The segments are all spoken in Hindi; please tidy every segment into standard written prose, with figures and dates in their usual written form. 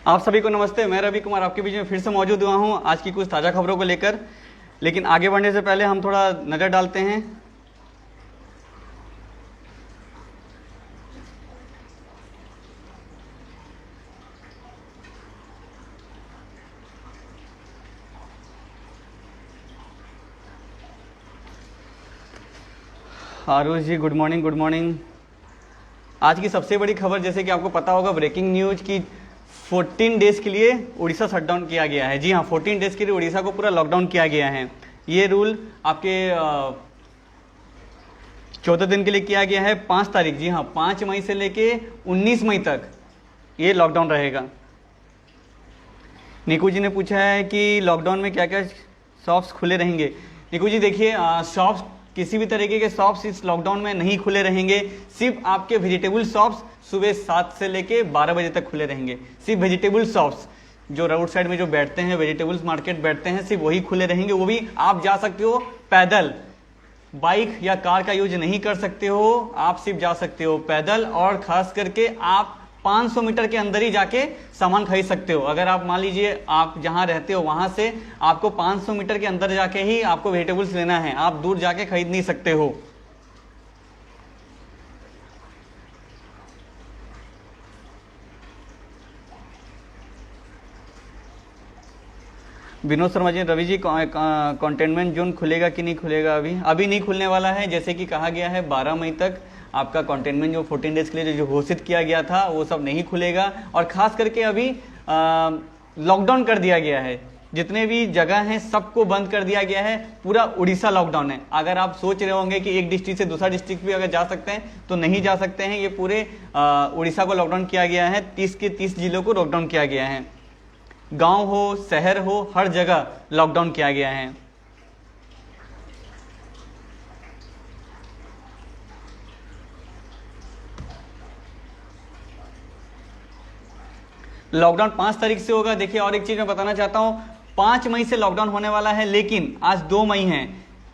आप सभी को नमस्ते। मैं रवि कुमार आपके बीच में फिर से मौजूद हुआ हूं आज की कुछ ताज़ा खबरों को लेकर। लेकिन आगे बढ़ने से पहले हम थोड़ा नज़र डालते हैं आरुष जी, गुड मॉर्निंग। Good morning. आज की सबसे बड़ी खबर, जैसे कि आपको पता होगा, ब्रेकिंग न्यूज की 14 डेज के लिए उड़ीसा शटडाउन किया गया है। जी हाँ, 14 डेज के लिए उड़ीसा को पूरा लॉकडाउन किया गया है। ये रूल आपके 14 दिन के लिए किया गया है। 5 तारीख, जी हाँ, 5 मई से लेके 19 मई तक ये लॉकडाउन रहेगा। निकू जी ने पूछा है कि लॉकडाउन में क्या क्या शॉप्स खुले रहेंगे। निकू जी देखिए, शॉप्स, किसी भी तरीके के शॉप्स इस लॉकडाउन में नहीं खुले रहेंगे। सिर्फ आपके वेजिटेबल शॉप्स सुबह 7 से लेके 12 बजे तक खुले रहेंगे। सिर्फ वेजिटेबल शॉप्स जो रोड साइड में जो बैठते हैं, वेजिटेबल्स मार्केट बैठते हैं, सिर्फ वही खुले रहेंगे। वो भी आप जा सकते हो पैदल, बाइक या कार का यूज नहीं कर सकते हो। आप सिर्फ जा सकते हो पैदल, और खास करके आप 500 मीटर के अंदर ही जाके सामान खरीद सकते हो। अगर आप मान लीजिए आप जहां रहते हो वहां से आपको 500 मीटर के अंदर जाके ही आपको वेजिटेबल्स लेना है, आप दूर जाके खरीद नहीं सकते हो। विनोद शर्मा जी, रवि जी, कंटेनमेंट जोन खुलेगा कि नहीं खुलेगा? अभी नहीं खुलने वाला है। जैसे कि कहा गया है 12 मई तक आपका कंटेनमेंट जो 14 डेज के लिए जो घोषित किया गया था वो सब नहीं खुलेगा। और खास करके अभी लॉकडाउन कर दिया गया है। जितने भी जगह हैं सबको बंद कर दिया गया है। पूरा उड़ीसा लॉकडाउन है। अगर आप सोच रहे होंगे कि एक डिस्ट्रिक्ट से दूसरा डिस्ट्रिक्ट भी अगर जा सकते हैं तो नहीं जा सकते हैं। ये पूरे उड़ीसा को लॉकडाउन किया गया है। 30 के 30 जिलों को लॉकडाउन किया गया है। गांव हो, शहर हो, हर जगह लॉकडाउन किया गया है। लॉकडाउन 5 तारीख से होगा। देखिए, और एक चीज मैं बताना चाहता हूं, 5 मई से लॉकडाउन होने वाला है, लेकिन आज 2 मई है।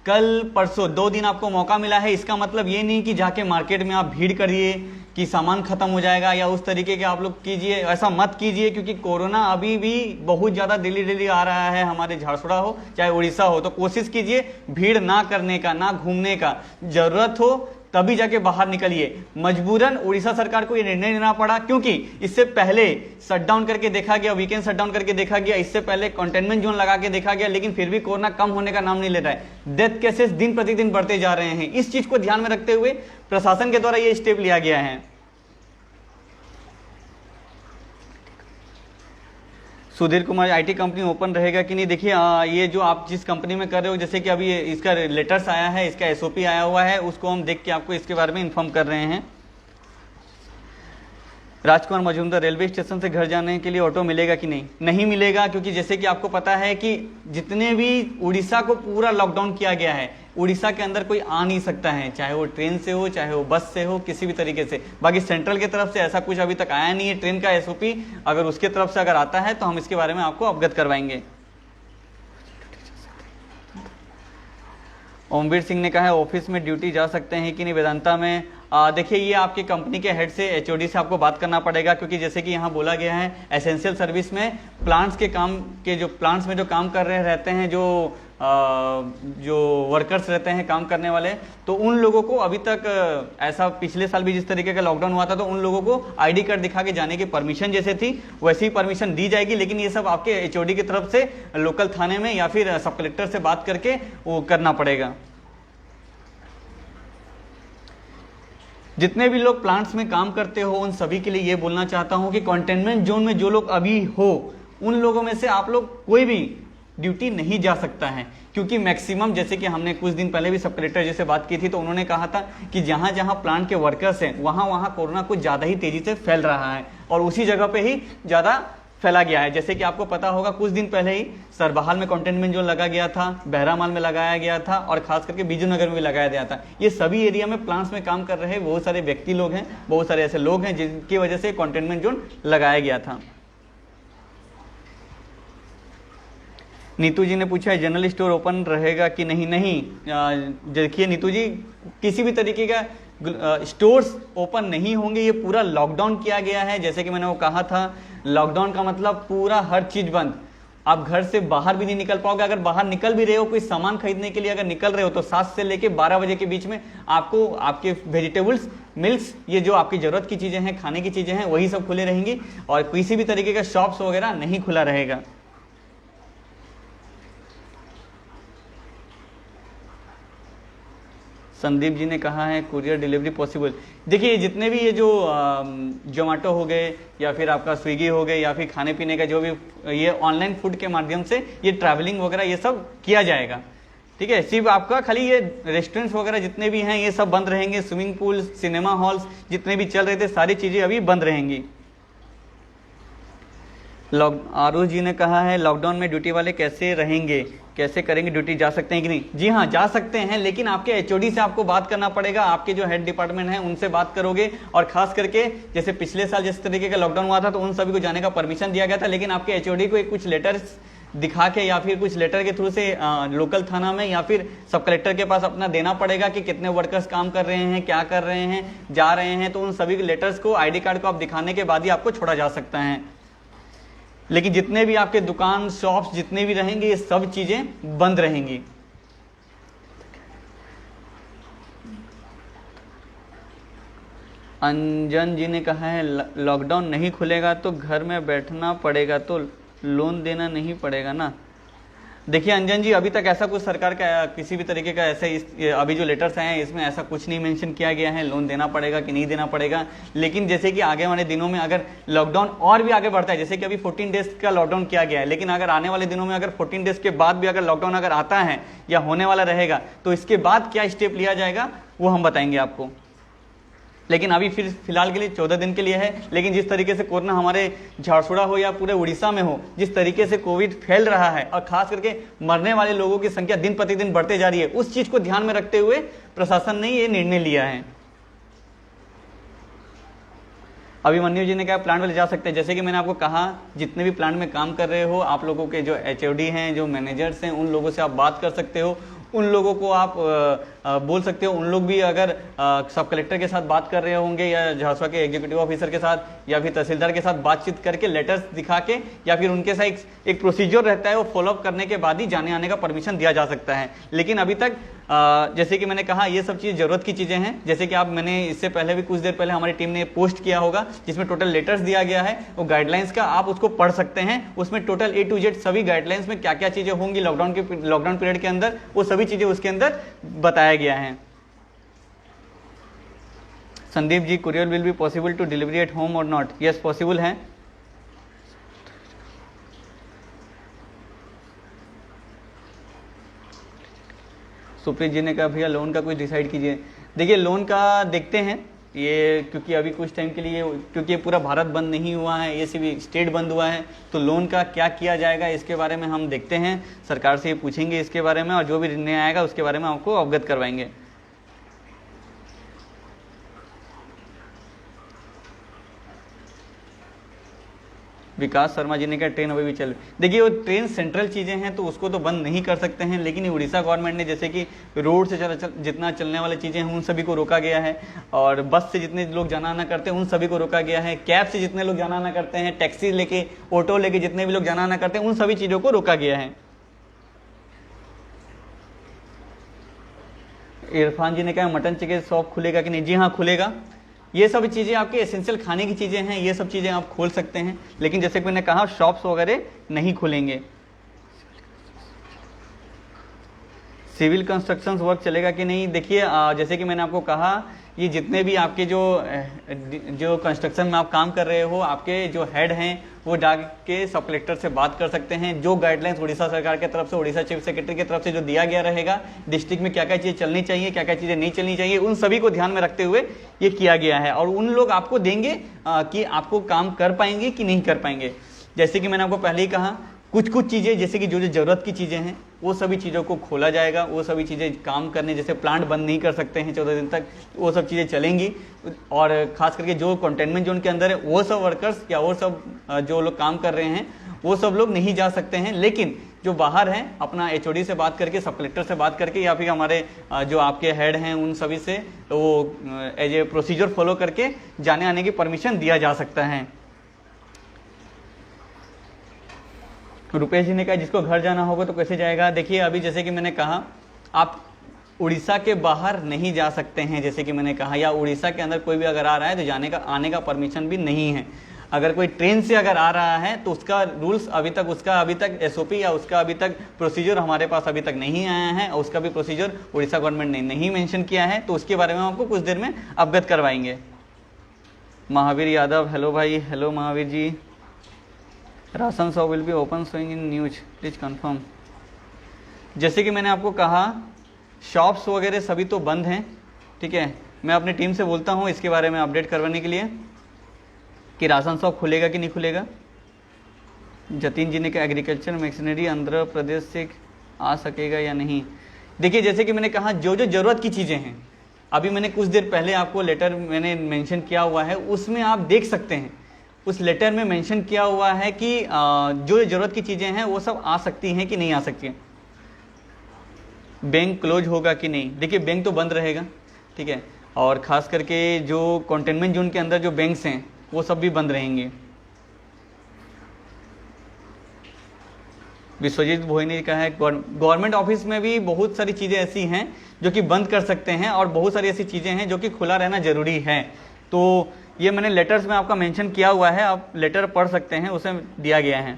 कल परसों 2 दिन आपको मौका मिला है। इसका मतलब ये नहीं कि जाके मार्केट में आप भीड़ करिए कि सामान खत्म हो जाएगा या उस तरीके के आप लोग कीजिए। ऐसा मत कीजिए, क्योंकि कोरोना अभी भी बहुत ज्यादा डेली आ रहा है। हमारे झारसुगड़ा हो चाहे उड़ीसा हो, तो कोशिश कीजिए भीड़ ना करने का, ना घूमने का। जरूरत हो तभी जाके बाहर निकलिए। मजबूरन उड़ीसा सरकार को यह निर्णय लेना पड़ा, क्योंकि इससे पहले शटडाउन करके देखा गया, वीकेंड शटडाउन करके देखा गया, इससे पहले कंटेनमेंट जोन लगा के देखा गया, लेकिन फिर भी कोरोना कम होने का नाम नहीं ले रहा है। डेथ केसेस दिन प्रतिदिन बढ़ते जा रहे हैं। इस चीज को ध्यान में रखते हुए प्रशासन के द्वारा यह स्टेप लिया गया है। Sudhir Kumar, IT company open रहेगा कि नहीं? देखिए, ये जो आप जिस कंपनी में कर रहे हो, जैसे कि अभी इसका लेटर्स आया है, इसका एसओपी आया हुआ है, उसको हम देख के आपको इसके बारे में इन्फॉर्म कर रहे हैं। राजकुमार मजूमदार, रेलवे स्टेशन से घर जाने के लिए ऑटो मिलेगा कि नहीं? नहीं मिलेगा, क्योंकि जैसे कि आपको पता है कि जितने भी उड़ीसा को पूरा लॉकडाउन किया गया है, उड़ीसा के अंदर कोई आ नहीं सकता है, चाहे वो ट्रेन से हो, चाहे वो बस से हो, किसी भी तरीके से। बाकी सेंट्रल की तरफ से ऐसा कुछ अभी तक आया नहीं है ट्रेन का एसओपी। अगर उसके तरफ से अगर आता है तो हम इसके बारे में आपको अवगत करवाएंगे। ओमवीर सिंह ने कहा है ऑफिस में ड्यूटी जा सकते हैं कि नहीं वेदांता में? देखिए, ये आपके कंपनी के हेड से, एचओडी से आपको बात करना पड़ेगा, क्योंकि जैसे कि यहाँ बोला गया है एसेंशियल सर्विस में प्लांट्स के काम के जो प्लांट्स में जो काम कर रहे रहते हैं, जो वर्कर्स रहते हैं काम करने वाले, तो उन लोगों को अभी तक ऐसा पिछले साल भी जिस तरीके का लॉकडाउन हुआ था, तो उन लोगों को आईडी कार्ड दिखा के जाने की परमिशन जैसे थी वैसी ही परमिशन दी जाएगी। लेकिन ये सब आपके एचओडी की तरफ से लोकल थाने में या फिर सब कलेक्टर से बात करके वो करना पड़ेगा। जितने भी लोग प्लांट्स में काम करते हो उन सभी के लिए ये बोलना चाहता हूं कि कंटेनमेंट जोन में जो लोग अभी हो, उन लोगों में से आप लोग कोई भी ड्यूटी नहीं जा सकता है, क्योंकि मैक्सिमम, जैसे कि हमने कुछ दिन पहले भी सब कलेक्टर जी से बात की थी, तो उन्होंने कहा था कि जहां जहां प्लांट के वर्कर्स हैं वहां कोरोना कुछ ज्यादा ही तेजी से फैल रहा है और उसी जगह पे ही ज्यादा फैला गया है। जैसे कि आपको पता होगा कुछ दिन पहले ही सरबहाल में कंटेनमेंट जोन लगा गया था, बहरामाल में लगाया गया था, और खास करके बिजूनगर में भी लगाया गया था। ये सभी एरिया में प्लांट्स में काम कर रहे बहुत सारे व्यक्ति लोग हैं, बहुत सारे ऐसे लोग हैं जिनकी वजह से कंटेनमेंट जोन लगाया गया था। नीतू जी ने पूछा है जनरल स्टोर ओपन रहेगा कि नहीं? नहीं, देखिए नीतू जी, किसी भी तरीके का स्टोर्स ओपन नहीं होंगे। ये पूरा लॉकडाउन किया गया है। जैसे कि मैंने वो कहा था लॉकडाउन का मतलब पूरा हर चीज बंद। आप घर से बाहर भी नहीं निकल पाओगे। अगर बाहर निकल भी रहे हो, कोई सामान खरीदने के लिए अगर निकल रहे हो, तो 7 से लेके 12 बजे के बीच में आपको आपके वेजिटेबल्स, मिल्क्स, ये जो आपकी जरूरत की चीजें हैं, खाने की चीजें हैं, वही सब खुले रहेंगी और किसी भी तरीके का शॉप्स वगैरह नहीं खुला रहेगा। संदीप जी ने कहा है कुरियर डिलीवरी पॉसिबल। देखिए जितने भी ये जो जोमेटो हो गए या फिर आपका स्विगी हो गए या फिर खाने पीने का जो भी ये ऑनलाइन फूड के माध्यम से ये ट्रैवलिंग वगैरह ये सब किया जाएगा। ठीक है, सिर्फ आपका खाली ये रेस्टोरेंट्स वगैरह जितने भी हैं ये सब बंद रहेंगे। स्विमिंग पूल, सिनेमा हॉल्स जितने भी चल रहे थे सारी चीजें अभी बंद रहेंगी। आरुष जी ने कहा है लॉकडाउन में ड्यूटी वाले कैसे रहेंगे, कैसे करेंगे ड्यूटी, जा सकते हैं कि नहीं? जी हाँ, जा सकते हैं, लेकिन आपके एचओडी से आपको बात करना पड़ेगा। आपके जो हेड डिपार्टमेंट है उनसे बात करोगे। और खास करके जैसे पिछले साल जिस तरीके का लॉकडाउन हुआ था तो उन सभी को जाने का परमिशन दिया गया था, लेकिन आपके एचओडी को कुछ लेटर्स दिखा के या फिर कुछ लेटर के थ्रू से लोकल थाना में या फिर सब कलेक्टर के पास अपना देना पड़ेगा कि कितने वर्कर्स काम कर रहे हैं, क्या कर रहे हैं, जा रहे हैं। तो उन सभी लेटर्स को, आईडी कार्ड को आप दिखाने के बाद ही आपको छोड़ा जा सकता है। लेकिन जितने भी आपके दुकान, शॉप्स जितने भी रहेंगे ये सब चीजें बंद रहेंगी। अंजन जी ने कहा है लॉकडाउन नहीं खुलेगा तो घर में बैठना पड़ेगा, तो लोन देना नहीं पड़ेगा ना। देखिए अंजन जी, अभी तक ऐसा कुछ सरकार का किसी भी तरीके का ऐसे अभी जो लेटर्स आए हैं इसमें ऐसा कुछ नहीं मेंशन किया गया है लोन देना पड़ेगा कि नहीं देना पड़ेगा। लेकिन जैसे कि आगे वाले दिनों में अगर लॉकडाउन और भी आगे बढ़ता है, जैसे कि अभी 14 डेज का लॉकडाउन किया गया है, लेकिन अगर आने वाले दिनों में अगर 14 डेज के बाद भी अगर लॉकडाउन अगर आता है या होने वाला रहेगा तो इसके बाद क्या स्टेप लिया जाएगा वो हम बताएंगे आपको। लेकिन अभी फिर फिलहाल के लिए 14 दिन के लिए है। लेकिन जिस तरीके से कोरोना हमारे झारसुगुड़ा हो या पूरे उड़ीसा में हो, जिस तरीके से कोविड फैल रहा है और खास करके मरने वाले लोगों की संख्या दिन प्रतिदिन बढ़ते जा रही है, उस चीज को ध्यान में रखते हुए प्रशासन ने ये निर्णय लिया है। अभिमन्यु जी ने कहा प्लांट वाले जा सकते हैं। जैसे कि मैंने आपको कहा, जितने भी प्लांट में काम कर रहे हो, आप लोगों के जो एचओडी हैं, जो मैनेजर्स हैं, उन लोगों से आप बात कर सकते हो। उन लोगों को आप बोल सकते हो, उन लोग भी अगर सब कलेक्टर के साथ बात कर रहे होंगे या झारसुगुड़ा के एग्जीक्यूटिव ऑफिसर के साथ या फिर तहसीलदार के साथ बातचीत करके लेटर्स दिखा के या फिर उनके साथ एक प्रोसीजर रहता है, वो फॉलोअप करने के बाद ही जाने आने का परमिशन दिया जा सकता है। लेकिन अभी तक जैसे कि मैंने कहा, ये सब चीज़ जरूरत की चीज़ें हैं। जैसे कि मैंने इससे पहले भी कुछ देर पहले हमारी टीम ने पोस्ट किया होगा जिसमें टोटल लेटर्स दिया गया है, वो गाइडलाइंस का आप उसको पढ़ सकते हैं। उसमें टोटल A to Z सभी गाइडलाइंस में क्या क्या चीज़ें होंगी लॉकडाउन पीरियड के अंदर, वो सभी चीज़ें उसके अंदर बताया गया है। Sandeep ji, courier will be possible to delivery at home और नॉट? यस, पॉसिबल है। सुप्रीत जी ने कहा भैया लोन का कुछ डिसाइड कीजिए। देखिए लोन का देखते हैं ये, क्योंकि अभी कुछ टाइम के लिए, क्योंकि ये पूरा भारत बंद नहीं हुआ है, ये सिर्फ स्टेट बंद हुआ है, तो लोन का क्या किया जाएगा इसके बारे में हम देखते हैं, सरकार से ये पूछेंगे इसके बारे में और जो भी निर्णय आएगा उसके बारे में आपको अवगत करवाएंगे। विकास शर्मा जी ने कहा ट्रेन अभी भी चल। देखिए वो ट्रेन सेंट्रल चीज़ें हैं तो उसको तो बंद नहीं कर सकते हैं, लेकिन उड़ीसा गवर्नमेंट ने जैसे कि रोड से जितना चलने वाली चीज़ें हैं उन सभी को रोका गया है, और बस से जितने लोग जाना आना करते हैं उन सभी को रोका गया है, कैब से जितने लोग जाना आना करते हैं, टैक्सी लेके, ऑटो लेके जितने भी लोग जाना आना करते हैं उन सभी चीज़ों को रोका गया है। इरफान जी ने कहा मटन चिकन शॉप खुलेगा कि नहीं? जी हाँ, खुलेगा। ये सब चीज़ें आपके एसेंशियल खाने की चीज़ें हैं, ये सब चीज़ें आप खोल सकते हैं, लेकिन जैसे कि मैंने कहा शॉप्स वगैरह नहीं खुलेंगे। सिविल कंस्ट्रक्शन वर्क चलेगा कि नहीं? देखिए जैसे कि मैंने आपको कहा, ये जितने भी आपके जो कंस्ट्रक्शन में आप काम कर रहे हो, आपके जो हेड हैं वो जाके सब कलेक्टर से बात कर सकते हैं। जो गाइडलाइंस उड़ीसा सरकार की तरफ से, उड़ीसा चीफ सेक्रेटरी की तरफ से जो दिया गया रहेगा, डिस्ट्रिक्ट में क्या क्या चीज़ें चलनी चाहिए, क्या क्या चीज़ें नहीं चलनी चाहिए, उन सभी को ध्यान में रखते हुए ये किया गया है। और उन लोग आपको देंगे कि आपको काम कर पाएंगे कि नहीं कर पाएंगे। जैसे कि मैंने आपको पहले ही कहा, कुछ चीज़ें जैसे कि जो ज़रूरत की चीज़ें हैं वो सभी चीज़ों को खोला जाएगा, वो सभी चीज़ें काम करने, जैसे प्लांट बंद नहीं कर सकते हैं 14 दिन तक, वो सब चीज़ें चलेंगी। और ख़ास करके जो कंटेनमेंट जोन के अंदर है वो सब वर्कर्स या वो सब जो लोग काम कर रहे हैं वो सब लोग नहीं जा सकते हैं। लेकिन जो बाहर हैं अपना एचओडी से बात करके, सब कलेक्टर से बात करके या फिर हमारे जो आपके हेड हैं उन सभी से वो एज ए प्रोसीजर फॉलो करके जाने आने की परमिशन दिया जा सकता है। रुपेश जी ने कहा जिसको घर जाना होगा तो कैसे जाएगा। देखिए अभी जैसे कि मैंने कहा, आप उड़ीसा के बाहर नहीं जा सकते हैं, जैसे कि मैंने कहा, या उड़ीसा के अंदर कोई भी अगर आ रहा है तो जाने का आने का परमिशन भी नहीं है। अगर कोई ट्रेन से अगर आ रहा है तो उसका रूल्स अभी तक, उसका अभी तक एसओपी या उसका अभी तक प्रोसीजर हमारे पास अभी तक नहीं आया है, और उसका भी प्रोसीजर उड़ीसा गवर्नमेंट ने नहीं मेंशन किया है, तो उसके बारे में आपको कुछ देर में अवगत करवाएंगे। महावीर यादव, हेलो भाई, hello Mahavir ji. Ration shop will be open showing in news, please confirm. जैसे कि मैंने आपको कहा, शॉप्स वगैरह सभी तो बंद हैं, ठीक है। मैं अपनी टीम से बोलता हूँ इसके बारे में अपडेट करवाने के लिए कि राशन शॉप खुलेगा कि नहीं खुलेगा। जतिन जी ने कहा एग्रीकल्चर मशीनरी आंध्र प्रदेश से आ सकेगा या नहीं। देखिए जैसे कि मैंने कहा, जो जो ज़रूरत की चीज़ें हैं, अभी मैंने कुछ देर पहले आपको लेटर मैंने मेंशन किया हुआ है, उसमें आप देख सकते हैं, उस लेटर में मेंशन किया हुआ है कि जो ज़रूरत की चीज़ें हैं वो सब आ सकती हैं कि नहीं आ सकती हैं। बैंक क्लोज होगा कि नहीं, देखिए बैंक तो बंद रहेगा, ठीक है, और ख़ास करके जो कंटेनमेंट जोन के अंदर जो बैंक्स हैं वो सब भी बंद रहेंगे। विश्वजीत भोईनी ने कहा है गवर्नमेंट ऑफिस में भी बहुत सारी चीज़ें ऐसी हैं जो कि बंद कर सकते हैं, और बहुत सारी ऐसी चीज़ें हैं जो कि खुला रहना ज़रूरी है। तो ये मैंने लेटर्स में आपका मेंशन किया हुआ है, आप लेटर पढ़ सकते हैं, उसे दिया गया है।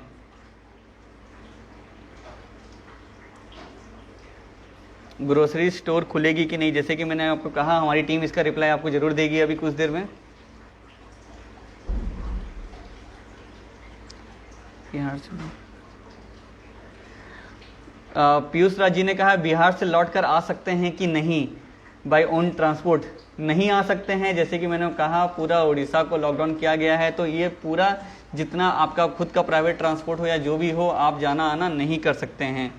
ग्रोसरी स्टोर खुलेगी कि नहीं, जैसे कि मैंने आपको कहा, हमारी टीम इसका रिप्लाई आपको जरूर देगी अभी कुछ देर में। बिहार से पीयूष राज जी ने कहा बिहार से लौटकर आ सकते हैं कि नहीं बाय ओन ट्रांसपोर्ट। नहीं आ सकते हैं, जैसे कि मैंने कहा पूरा उड़ीसा को लॉकडाउन किया गया है, तो ये पूरा जितना आपका खुद का प्राइवेट ट्रांसपोर्ट हो या जो भी हो, आप जाना आना नहीं कर सकते हैं।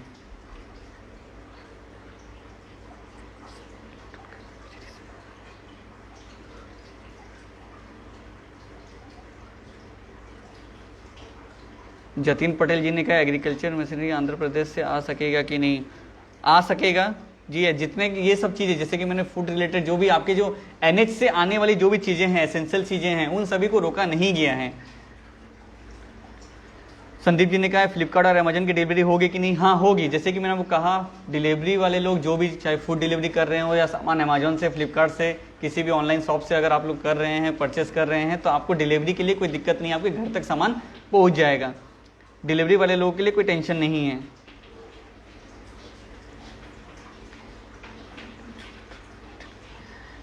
जतिन पटेल जी ने कहा एग्रीकल्चर मशीनरी आंध्र प्रदेश से आ सकेगा कि नहीं। आ सकेगा जी है, जितने ये सब चीज़ें, जैसे कि मैंने फूड रिलेटेड जो भी आपके जो एनएच से आने वाली जो भी चीज़ें हैं, एसेंशियल चीज़ें हैं, उन सभी को रोका नहीं गया है। संदीप जी ने कहा फ्लिपकार्ट और अमेजन की डिलीवरी होगी कि नहीं। हाँ होगी, जैसे कि मैंने आपको कहा, डिलीवरी वाले लोग जो भी चाहे फूड डिलीवरी कर रहे हो या सामान अमेजोन से, फ्लिपकार्ट से, किसी भी ऑनलाइन शॉप से अगर आप लोग कर रहे हैं, परचेस कर रहे हैं, तो आपको डिलीवरी के लिए कोई दिक्कत नहीं, आपके घर तक सामान पहुँच जाएगा। डिलीवरी वाले लोगों के लिए कोई टेंशन नहीं है।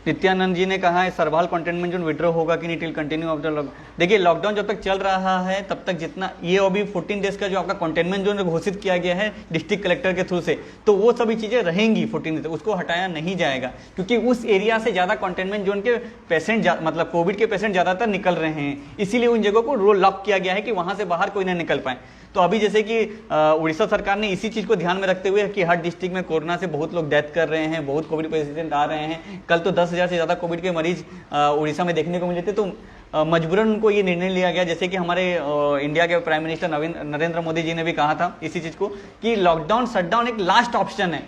नित्यानंद जी ने कहा है सरवाल कंटेनमेंट जोन विड्रॉ होगा कि नहीं till continue of the lockdown. देखिए लॉकडाउन जब तक चल रहा है तब तक जितना ये अभी 14 डेज का जो आपका कंटेनमेंट जोन घोषित किया गया है डिस्ट्रिक्ट कलेक्टर के थ्रू से, तो वो सभी चीज़ें रहेंगी 14 डेज, उसको हटाया नहीं जाएगा, क्योंकि उस एरिया से ज़्यादा कंटेनमेंट जोन के पेशेंट मतलब कोविड के पेशेंट ज़्यादातर निकल रहे हैं, इसीलिए उन जगहों को लॉक किया गया है कि वहाँ से बाहर कोई ना निकल पाए। तो अभी जैसे कि उड़ीसा सरकार ने इसी चीज़ को ध्यान में रखते हुए कि हर डिस्ट्रिक्ट में कोरोना से बहुत लोग डेथ कर रहे हैं, बहुत कोविड पेशेंट आ रहे हैं, कल तो 10,000 से ज़्यादा कोविड के मरीज उड़ीसा में देखने को मिले थे, तो मजबूरन उनको ये निर्णय लिया गया। जैसे कि हमारे इंडिया के प्राइम मिनिस्टर नरेंद्र मोदी जी ने भी कहा था इसी चीज़ को कि लॉकडाउन शटडाउन एक लास्ट ऑप्शन है,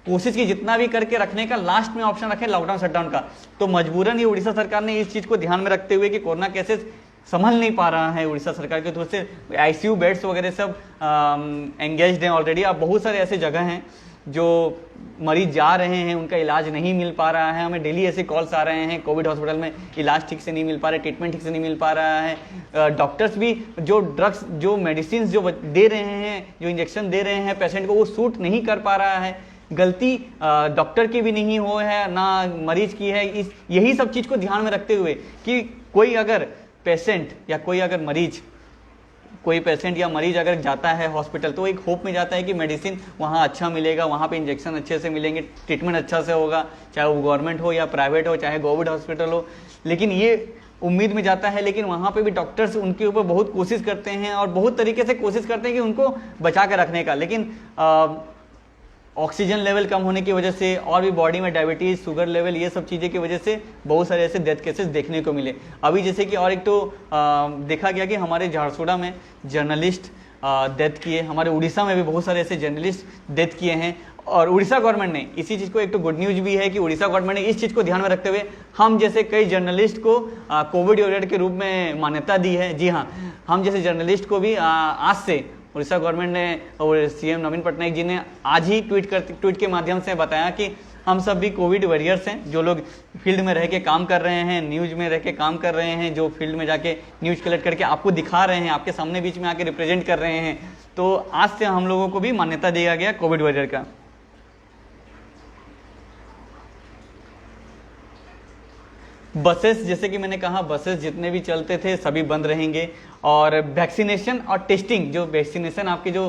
कोशिश की जितना भी करके रखने का लास्ट में ऑप्शन रखें लॉकडाउन शटडाउन का। तो मजबूरन ये उड़ीसा सरकार ने इस चीज़ को ध्यान में रखते हुए कि कोरोना कैसे संभल नहीं पा रहा है उड़ीसा सरकार के थ्रू से, आईसीयू बेड्स वगैरह सब एंगेज्ड हैं ऑलरेडी। अब बहुत सारे ऐसे जगह हैं जो मरीज जा रहे हैं, उनका इलाज नहीं मिल पा रहा है, हमें डेली ऐसे कॉल्स आ रहे हैं, कोविड हॉस्पिटल में इलाज ठीक से नहीं मिल पा रहा है, ट्रीटमेंट ठीक से नहीं मिल पा रहा है, डॉक्टर्स भी जो ड्रग्स जो मेडिसिन जो दे रहे हैं, जो इंजेक्शन दे रहे हैं पेशेंट को, वो सूट नहीं कर पा रहा है। गलती डॉक्टर की भी नहीं हो है ना मरीज की है। यही सब चीज़ को ध्यान में रखते हुए कि कोई अगर पेशेंट या कोई अगर मरीज, कोई पेशेंट या मरीज अगर जाता है हॉस्पिटल तो एक होप में जाता है कि मेडिसिन वहाँ अच्छा मिलेगा, वहाँ पे इंजेक्शन अच्छे से मिलेंगे, ट्रीटमेंट अच्छा से होगा, चाहे वो गवर्नमेंट हो या प्राइवेट हो, चाहे कोविड हॉस्पिटल हो, लेकिन ये उम्मीद में जाता है। लेकिन वहाँ पे भी डॉक्टर्स उनके ऊपर बहुत कोशिश करते हैं और बहुत तरीके से कोशिश करते हैं कि उनको बचा कर रखने का, लेकिन ऑक्सीजन लेवल कम होने की वजह से और भी बॉडी में डायबिटीज़, शुगर लेवल, ये सब चीज़ें की वजह से बहुत सारे ऐसे डेथ केसेस देखने को मिले। अभी जैसे कि और एक तो देखा गया कि हमारे झारसुगुड़ा में जर्नलिस्ट डेथ किए, हमारे उड़ीसा में भी बहुत सारे ऐसे जर्नलिस्ट डेथ किए हैं। और उड़ीसा गवर्नमेंट ने इसी चीज़ को, एक तो गुड न्यूज भी है कि उड़ीसा गवर्नमेंट ने इस चीज़ को ध्यान में रखते हुए हम जैसे कई जर्नलिस्ट को कोविड वॉरियर के रूप में मान्यता दी है। जी हाँ, हम जैसे जर्नलिस्ट को भी आज से उड़ीसा गवर्नमेंट ने और सीएम नवीन पटनायक जी ने आज ही ट्वीट के माध्यम से बताया कि हम सब भी कोविड वॉरियर्स हैं, जो लोग फील्ड में रह के काम कर रहे हैं, न्यूज में रह के काम कर रहे हैं, जो फील्ड में जाके न्यूज कलेक्ट करके आपको दिखा रहे हैं, आपके सामने बीच में आके रिप्रेजेंट कर रहे हैं। तो आज से हम लोगों को भी मान्यता दिया गया कोविड वॉरियर का। बसेस, जैसे कि मैंने कहा, बसेस जितने भी चलते थे सभी बंद रहेंगे। और वैक्सीनेशन और टेस्टिंग, जो वैक्सीनेशन आपके जो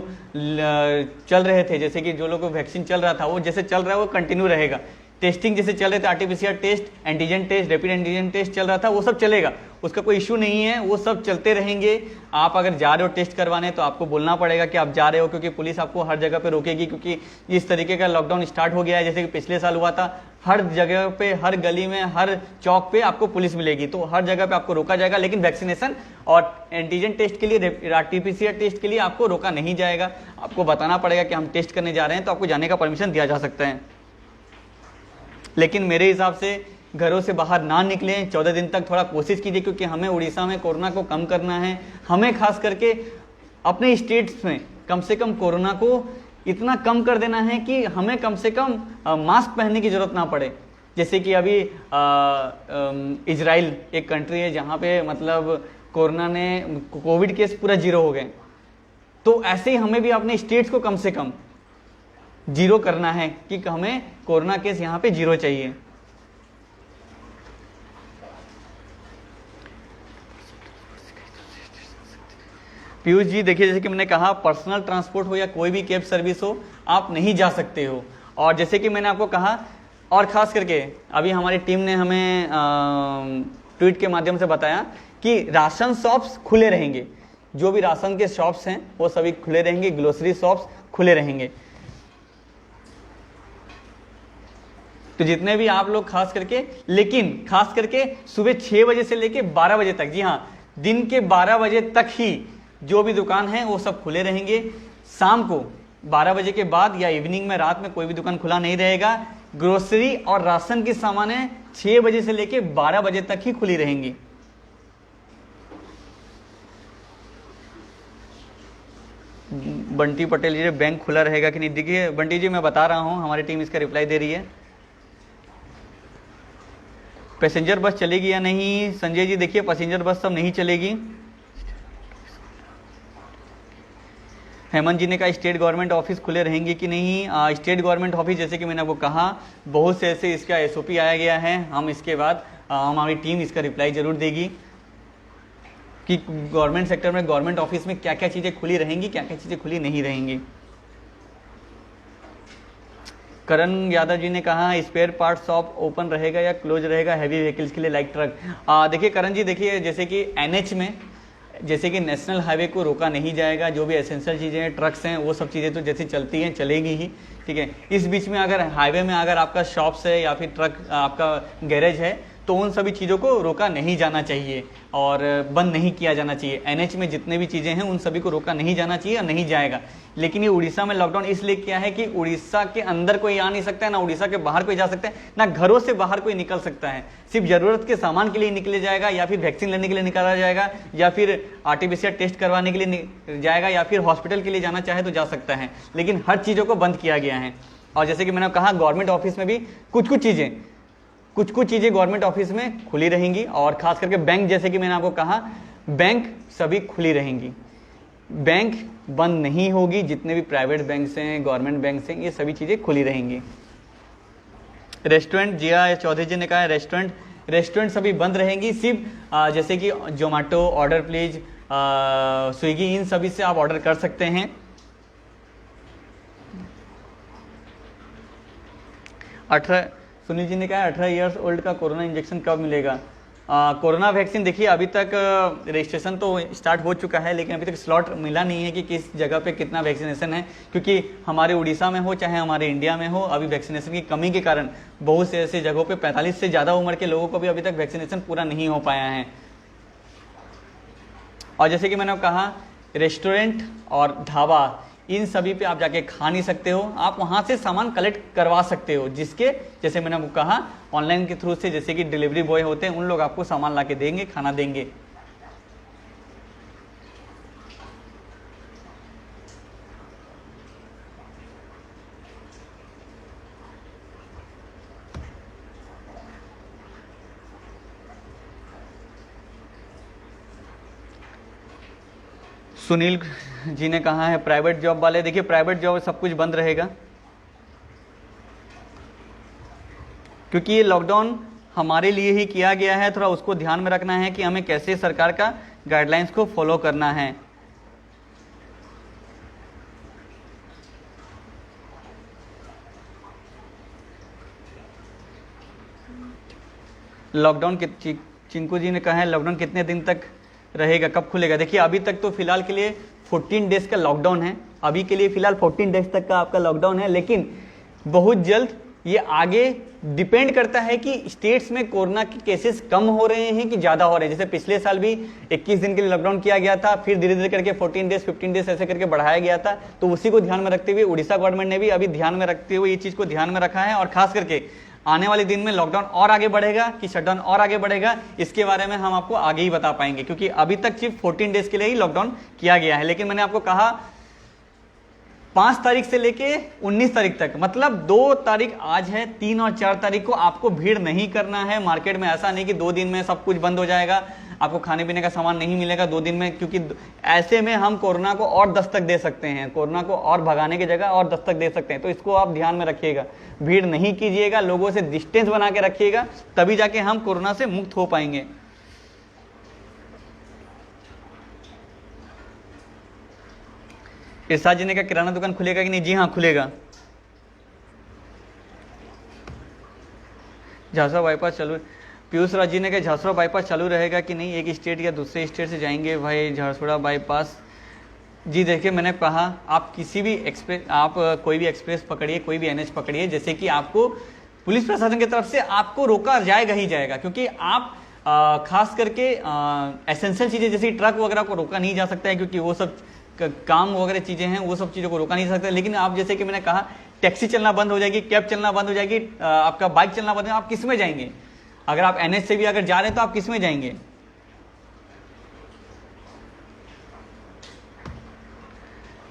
चल रहे थे, जैसे कि जो लोगों को वैक्सीन चल रहा था वो जैसे चल रहा है वो कंटिन्यू रहेगा। टेस्टिंग जैसे चल रहे थे, RTPCR test, antigen test, rapid antigen test चल रहा था, वो सब चलेगा, उसका कोई इश्यू नहीं है, वो सब चलते रहेंगे। आप अगर जा रहे हो टेस्ट करवाने तो आपको बोलना पड़ेगा कि आप जा रहे हो, क्योंकि पुलिस आपको हर जगह पे रोकेगी, क्योंकि इस तरीके का लॉकडाउन स्टार्ट हो गया है। जैसे कि पिछले साल हुआ था, हर जगह पे, हर गली में, हर चौक पे आपको पुलिस मिलेगी, तो हर जगह पे आपको रोका जाएगा। लेकिन वैक्सीनेशन और एंटीजन टेस्ट के लिए, आरटीपीसीआर टेस्ट के लिए आपको रोका नहीं जाएगा। आपको बताना पड़ेगा कि हम टेस्ट करने जा रहे हैं, तो आपको जाने का परमिशन दिया जा सकता है। लेकिन मेरे हिसाब से घरों से बाहर ना निकलें, 14 दिन तक थोड़ा कोशिश कीजिए, क्योंकि हमें उड़ीसा में कोरोना को कम करना है। हमें खास करके अपने स्टेट्स में कम से कम कोरोना को इतना कम कर देना है कि हमें कम से कम मास्क पहनने की जरूरत ना पड़े। जैसे कि अभी इजराइल एक कंट्री है जहाँ पे मतलब कोरोना ने, कोविड केस पूरा 0 हो गए। तो ऐसे ही हमें भी अपने स्टेट्स को कम से कम 0 करना है कि हमें कोरोना केस यहाँ पे 0 चाहिए। पीयूष जी देखिए, जैसे कि मैंने कहा, पर्सनल ट्रांसपोर्ट हो या कोई भी कैब सर्विस हो, आप नहीं जा सकते हो। और जैसे कि मैंने आपको कहा, और खास करके अभी हमारी टीम ने हमें ट्वीट के माध्यम से बताया कि राशन शॉप्स खुले रहेंगे। जो भी राशन के शॉप्स हैं वो सभी खुले रहेंगे, ग्रोसरी शॉप्स खुले रहेंगे। तो जितने भी आप लोग खास करके, लेकिन खास करके सुबह 6 बजे से लेके 12 बजे तक, जी हाँ, दिन के 12 बजे तक ही जो भी दुकान है वो सब खुले रहेंगे। शाम को 12 बजे के बाद या इवनिंग में, रात में कोई भी दुकान खुला नहीं रहेगा। ग्रोसरी और राशन की सामानें 6 बजे से लेके 12 बजे तक ही खुली रहेंगी। बंटी पटेल जी, बैंक खुला रहेगा कि नहीं? देखिए बंटी जी, मैं बता रहा हूं, हमारी टीम इसका रिप्लाई दे रही है। पैसेंजर बस चलेगी या नहीं? संजय जी देखिए, पैसेंजर बस सब नहीं चलेगी। हेमंत जी ने कहा स्टेट गवर्नमेंट ऑफिस खुले रहेंगे कि नहीं? स्टेट गवर्नमेंट ऑफिस, जैसे कि मैंने आपको कहा, बहुत से ऐसे इसका एसओपी आया गया है। हम इसके बाद हमारी टीम इसका रिप्लाई जरूर देगी कि गवर्नमेंट सेक्टर में, गवर्नमेंट ऑफिस में क्या क्या चीज़ें खुली रहेंगी, क्या क्या चीज़ें खुली नहीं रहेंगी। करण यादव जी ने कहा स्पेयर पार्ट शॉप ओपन रहेगा या क्लोज रहेगा हैवी व्हीकल्स के लिए, लाइक ट्रक? देखिए करण जी, देखिए जैसे कि एनएच में, जैसे कि नेशनल हाईवे को रोका नहीं जाएगा। जो भी एसेंशियल चीज़ें हैं, ट्रक्स हैं, वो सब चीज़ें तो जैसे चलती हैं चलेगी ही, ठीक है। इस बीच में अगर हाईवे में अगर आपका शॉप्स है या फिर ट्रक, आपका गैरेज है, तो उन सभी चीज़ों को रोका नहीं जाना चाहिए और बंद नहीं किया जाना चाहिए। एनएच में जितने भी चीज़ें हैं उन सभी को रोका नहीं जाना चाहिए और नहीं जाएगा। लेकिन ये उड़ीसा में लॉकडाउन इसलिए किया है कि उड़ीसा के अंदर कोई आ नहीं सकता है, ना उड़ीसा के बाहर कोई जा सकता है, ना घरों से बाहर कोई निकल सकता है। सिर्फ ज़रूरत के सामान के लिए निकले जाएगा, या फिर वैक्सीन लेने के लिए निकाला जाएगा, या फिर आरटीपीसीआर टेस्ट करवाने के लिए जाएगा, या फिर हॉस्पिटल के लिए जाना चाहे तो जा सकता है। लेकिन हर चीज़ों को बंद किया गया है। और जैसे कि मैंने कहा, गवर्नमेंट ऑफिस में भी कुछ कुछ चीज़ें गवर्नमेंट ऑफिस में खुली रहेंगी। और खास करके बैंक, जैसे कि मैंने आपको कहा, बैंक सभी खुली रहेंगी, बैंक बंद नहीं होगी। जितने भी प्राइवेट बैंक्स हैं, गवर्नमेंट बैंक्स हैं, ये सभी चीज़ें खुली रहेंगी। रेस्टोरेंट, जिया चौधरी जी ने कहा रेस्टोरेंट सभी बंद रहेंगी। सिर्फ जैसे कि जोमेटो, ऑर्डर प्लीज, स्विगी, इन सभी से आप ऑर्डर कर सकते हैं। सुनील जी ने कहा 18 ईयर्स ओल्ड का कोरोना इंजेक्शन कब मिलेगा? कोरोना वैक्सीन, देखिए अभी तक रजिस्ट्रेशन तो स्टार्ट हो चुका है, लेकिन अभी तक स्लॉट मिला नहीं है कि किस जगह पे कितना वैक्सीनेशन है, क्योंकि हमारे उड़ीसा में हो चाहे हमारे इंडिया में हो, अभी वैक्सीनेशन की कमी के कारण बहुत से ऐसे जगहों पे 45 से ज़्यादा उम्र के लोगों को भी अभी तक वैक्सीनेशन पूरा नहीं हो पाया है। और जैसे कि मैंने कहा, रेस्टोरेंट और ढाबा, इन सभी पे आप जाके खा नहीं सकते हो, आप वहां से सामान कलेक्ट करवा सकते हो, जिसके जैसे मैंने आपको कहा ऑनलाइन के थ्रू से, जैसे कि डिलीवरी बॉय होते हैं, उन लोग आपको सामान ला के देंगे, खाना देंगे। सुनील जी ने कहा है प्राइवेट जॉब वाले, देखिए प्राइवेट जॉब सब कुछ बंद रहेगा, क्योंकि ये लॉकडाउन हमारे लिए ही किया गया है। थोड़ा उसको ध्यान में रखना है कि हमें कैसे सरकार का गाइडलाइंस को फॉलो करना है। लॉकडाउन चिंकू जी ने कहा है लॉकडाउन कितने दिन तक रहेगा, कब खुलेगा? देखिए अभी तक तो फिलहाल के लिए 14 डेज का लॉकडाउन है, अभी के लिए फिलहाल 14 डेज तक का आपका लॉकडाउन है, लेकिन बहुत जल्द ये आगे डिपेंड करता है कि स्टेट्स में कोरोना के केसेस कम हो रहे हैं कि ज़्यादा हो रहे हैं। जैसे पिछले साल भी 21 दिन के लिए लॉकडाउन किया गया था, फिर धीरे धीरे करके 14 डेज 15 डेज ऐसे करके बढ़ाया गया था। तो उसी को ध्यान में रखते हुए उड़ीसा गवर्नमेंट ने भी अभी ध्यान में रखते हुए ये चीज़ को ध्यान में रखा है, और खास करके आने वाले दिन में लॉकडाउन और आगे बढ़ेगा कि शटडाउन और आगे बढ़ेगा, इसके बारे में हम आपको आगे ही बता पाएंगे, क्योंकि अभी तक सिर्फ 14 डेज के लिए ही लॉकडाउन किया गया है। लेकिन मैंने आपको कहा 5 तारीख से लेके 19 तारीख तक, मतलब 2 तारीख आज है, 3 और 4 तारीख को आपको भीड़ नहीं करना है मार्केट में। ऐसा नहीं कि 2 दिन में सब कुछ बंद हो जाएगा, आपको खाने पीने का सामान नहीं मिलेगा 2 दिन में, क्योंकि ऐसे में हम कोरोना को और दस्तक दे सकते हैं, कोरोना को और भगाने की जगह और दस्तक दे सकते हैं। तो इसको आप ध्यान में रखिएगा, भीड़ नहीं कीजिएगा, लोगों से डिस्टेंस बना के रखिएगा, तभी जाके हम कोरोना से मुक्त हो पाएंगे। इरशाद जी ने कहा किराना दुकान खुलेगा कि नहीं? जी हाँ खुलेगा। झांसरा बाईपास चालू, पीयूष राज जी ने कहा झांसरा बाईपास चालू रहेगा कि नहीं, एक स्टेट या दूसरे स्टेट से जाएंगे भाई झांसरा बाईपास? जी देखिए मैंने कहा आप किसी भी एक्सप्रेस, आप कोई भी एक्सप्रेस पकड़िए, कोई भी एनएच पकड़िए, जैसे कि आपको पुलिस प्रशासन की तरफ से आपको रोका जाएगा ही जाएगा, क्योंकि आप खास करके एसेंशियल चीज़ें जैसे ट्रक वगैरह को रोका नहीं जा सकता है, क्योंकि वो सब काम वगैरह चीज़ें हैं, वो सब चीज़ों को रोका नहीं सकते। लेकिन आप जैसे कि मैंने कहा टैक्सी चलना बंद हो जाएगी, कैब चलना बंद हो जाएगी, आपका बाइक चलना बंद हो, आप किस में जाएंगे? अगर आप एनएच से भी अगर जा रहे हैं तो आप किस में जाएंगे?